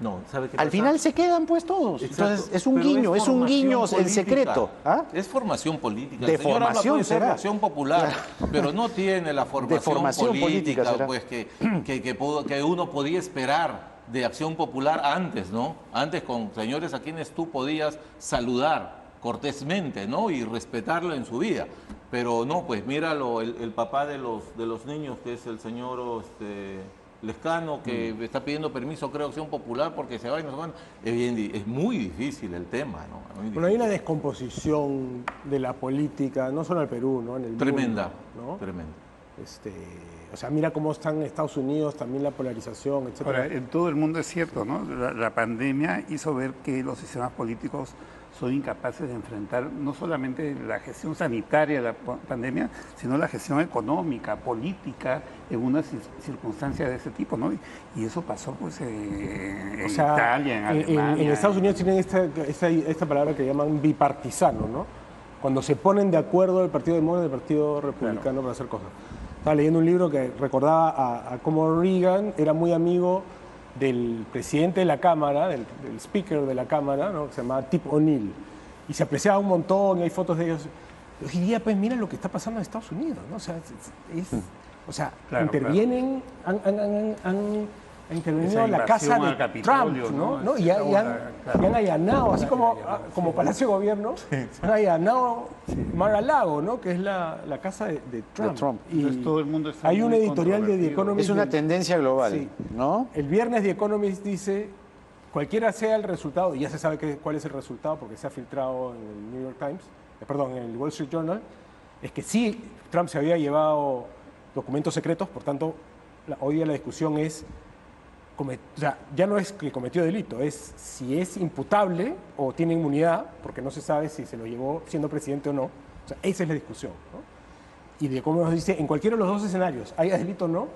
No, ¿sabe qué Al pasa? final se quedan pues todos. Exacto. Entonces es un Pero guiño, es un formación guiño en política. secreto. ¿Ah? Es formación política. De El señor habla, formación puede ser será. de Acción Popular, pero no tiene la formación política será. pues, que uno podía esperar de Acción Popular antes, ¿no? Antes con señores a quienes tú podías saludar cortésmente, ¿no? Y respetarlo en su vida. Pero no, pues míralo, el papá de los niños, que es el señor Lescano, que está pidiendo permiso, creo, Acción Popular, porque se va y no se van. Es muy difícil el tema, ¿no? Bueno, hay una descomposición de la política, no solo en el Perú, ¿no? En el Tremenda, mundo, ¿no? tremenda. O sea, mira cómo están en Estados Unidos, también la polarización, etc. Ahora, en todo el mundo es cierto, ¿no? La pandemia hizo ver que los sistemas políticos son incapaces de enfrentar no solamente la gestión sanitaria de la pandemia, sino la gestión económica, política, en una circunstancia de ese tipo, ¿no? Y eso pasó pues en Italia, en Alemania. En Estados Unidos tienen esta palabra que llaman bipartisano, ¿no? Cuando se ponen de acuerdo el Partido Demócrata y el Partido Republicano para hacer cosas. Estaba leyendo un libro que recordaba a cómo Reagan era muy amigo del presidente de la Cámara, del speaker de la Cámara, ¿no? Que se llamaba Tip O'Neill, y se apreciaba un montón, y hay fotos de ellos. Yo diría, pues mira lo que está pasando en Estados Unidos, ¿no? O sea, intervienen, han intervenido en la casa de Trump, ¿no? Y han allanado, así como Palacio de Gobierno, han allanado Mar-a-Lago, ¿no? Que es la casa de Trump. Y entonces, todo el mundo está hay un muy editorial de The Economist. Es una tendencia global, Sí. ¿no? El viernes The Economist dice, cualquiera sea el resultado, y ya se sabe cuál es el resultado porque se ha filtrado en el New York Times, en el Wall Street Journal, es que sí, Trump se había llevado documentos secretos, por tanto, hoy día la discusión es, ya no es que cometió delito, es si es imputable o tiene inmunidad, porque no se sabe si se lo llevó siendo presidente o no. O sea, esa es la discusión, ¿no? Y de cómo nos dice, en cualquiera de los dos escenarios, haya delito o no,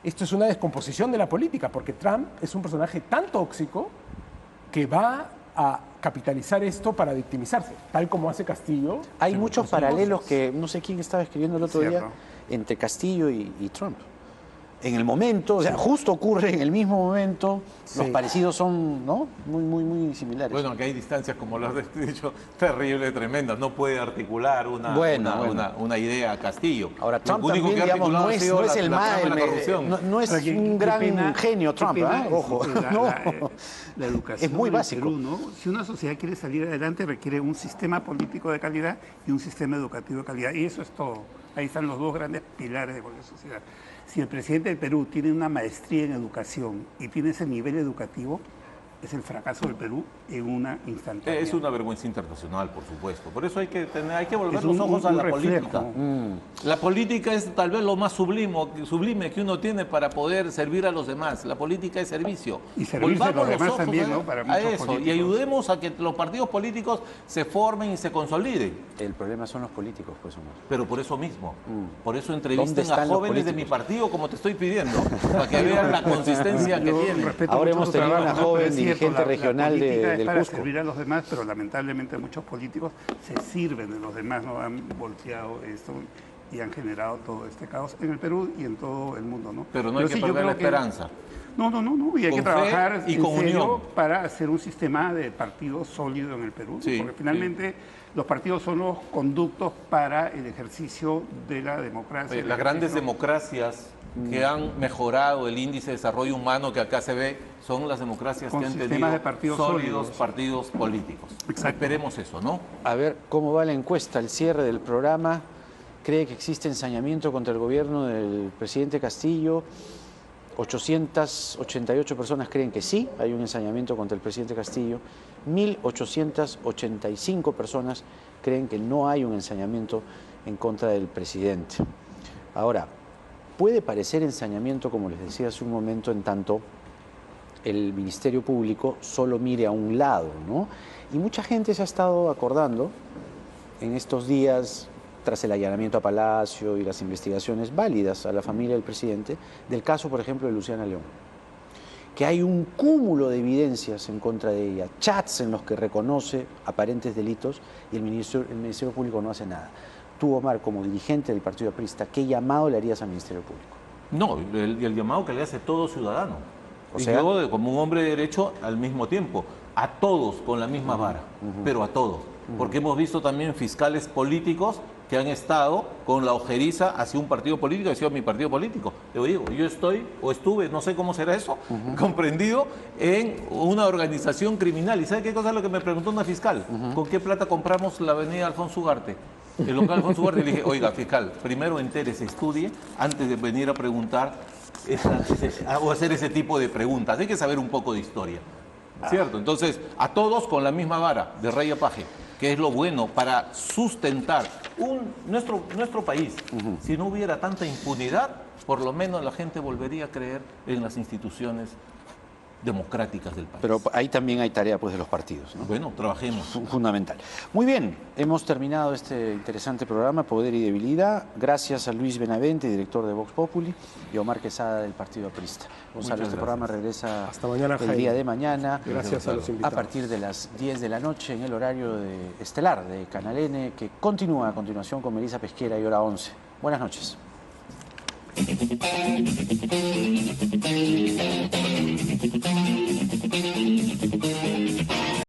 esto es una descomposición de la política, porque Trump es un personaje tan tóxico que va a capitalizar esto para victimizarse, tal como hace Castillo. Hay muchos paralelos que no sé quién estaba escribiendo el otro día entre Castillo y Trump. En el momento, o sea, justo ocurre en el mismo momento, los parecidos son, ¿no? muy similares. Bueno, que hay distancias, como lo has dicho, terribles, tremendas. No puede articular una idea a Castillo. Ahora, Trump también, digamos, no es el más, no es un gran genio Trump, ¿eh? Ojo. La educación es muy básico. Perú, ¿no? Si una sociedad quiere salir adelante, requiere un sistema político de calidad y un sistema educativo de calidad. Y eso es todo. Ahí están los dos grandes pilares de cualquier sociedad. Si el presidente del Perú tiene una maestría en educación y tiene ese nivel educativo, es el fracaso del Perú en una instantánea. Es una vergüenza internacional, por supuesto. Por eso hay que volver los ojos a la política. La política es tal vez lo más sublime que uno tiene para poder servir a los demás. La política es servicio. Y servirse a los demás también, ¿no? Para a eso. políticos. Y ayudemos a que los partidos políticos se formen y se consoliden. El problema son los políticos, pues, Omar. Pero por eso mismo. Por eso entrevisten a jóvenes de mi partido, como te estoy pidiendo, para que vean la consistencia que tienen. Ahora hemos tenido una joven dirigente regional del para Cusco. servir a los demás, pero lamentablemente muchos políticos se sirven de los demás, ¿no? Han volteado esto y han generado todo este caos en el Perú y en todo el mundo, ¿no? Pero no hay que perder la esperanza. No, y hay que trabajar y en con serio unión para hacer un sistema de partidos sólido en el Perú, porque finalmente los partidos son los conductos para el ejercicio de la democracia. Las grandes democracias que han mejorado el índice de desarrollo humano que acá se ve son las democracias que han tenido de partidos sólidos partidos políticos. Esperemos eso, ¿no? A ver cómo va la encuesta, el cierre del programa. ¿Cree que existe ensañamiento contra el gobierno del presidente Castillo? 888 personas creen que sí, hay un ensañamiento contra el presidente Castillo. 1.885 personas creen que no hay un ensañamiento en contra del presidente. Ahora, puede parecer ensañamiento, como les decía hace un momento, en tanto el Ministerio Público solo mire a un lado, ¿no? Y mucha gente se ha estado acordando en estos días, tras el allanamiento a Palacio y las investigaciones válidas a la familia del presidente, del caso, por ejemplo, de Luciana León, que hay un cúmulo de evidencias en contra de ella, chats en los que reconoce aparentes delitos y el Ministerio Público no hace nada. Tú, Omar, como dirigente del Partido Aprista, ¿qué llamado le harías al Ministerio Público? No, el llamado que le hace todo ciudadano. Y yo, como un hombre de derecho, al mismo tiempo, a todos con la misma vara, pero a todos. Porque hemos visto también fiscales políticos que han estado con la ojeriza hacia un partido político, hacia mi partido político. Le digo, yo estoy o estuve, no sé cómo será eso, comprendido en una organización criminal. ¿Y sabe qué cosa es lo que me preguntó una fiscal? ¿Con qué plata compramos la avenida Alfonso Ugarte? El local Alfonso Ugarte. Le dije, oiga, fiscal, primero entérese, estudie, antes de venir a preguntar o hacer ese tipo de preguntas. Hay que saber un poco de historia, ¿cierto? Entonces, a todos con la misma vara, de rey a paje, que es lo bueno para sustentar nuestro país. Si no hubiera tanta impunidad, por lo menos la gente volvería a creer en las instituciones democráticas del país. Pero ahí también hay tarea pues de los partidos, ¿no? Bueno, trabajemos. Fundamental. Muy bien, hemos terminado este interesante programa, Poder y Debilidad. Gracias a Luis Benavente, director de Vox Populi, y a Omar Quesada del Partido Aprista. Gonzalo, este programa regresa hasta mañana, el día de mañana. Gracias a los invitados. A partir de las 10 de la noche en el horario estelar de Canal N, que continúa a continuación con Melissa Pesquera y hora 11. Buenas noches.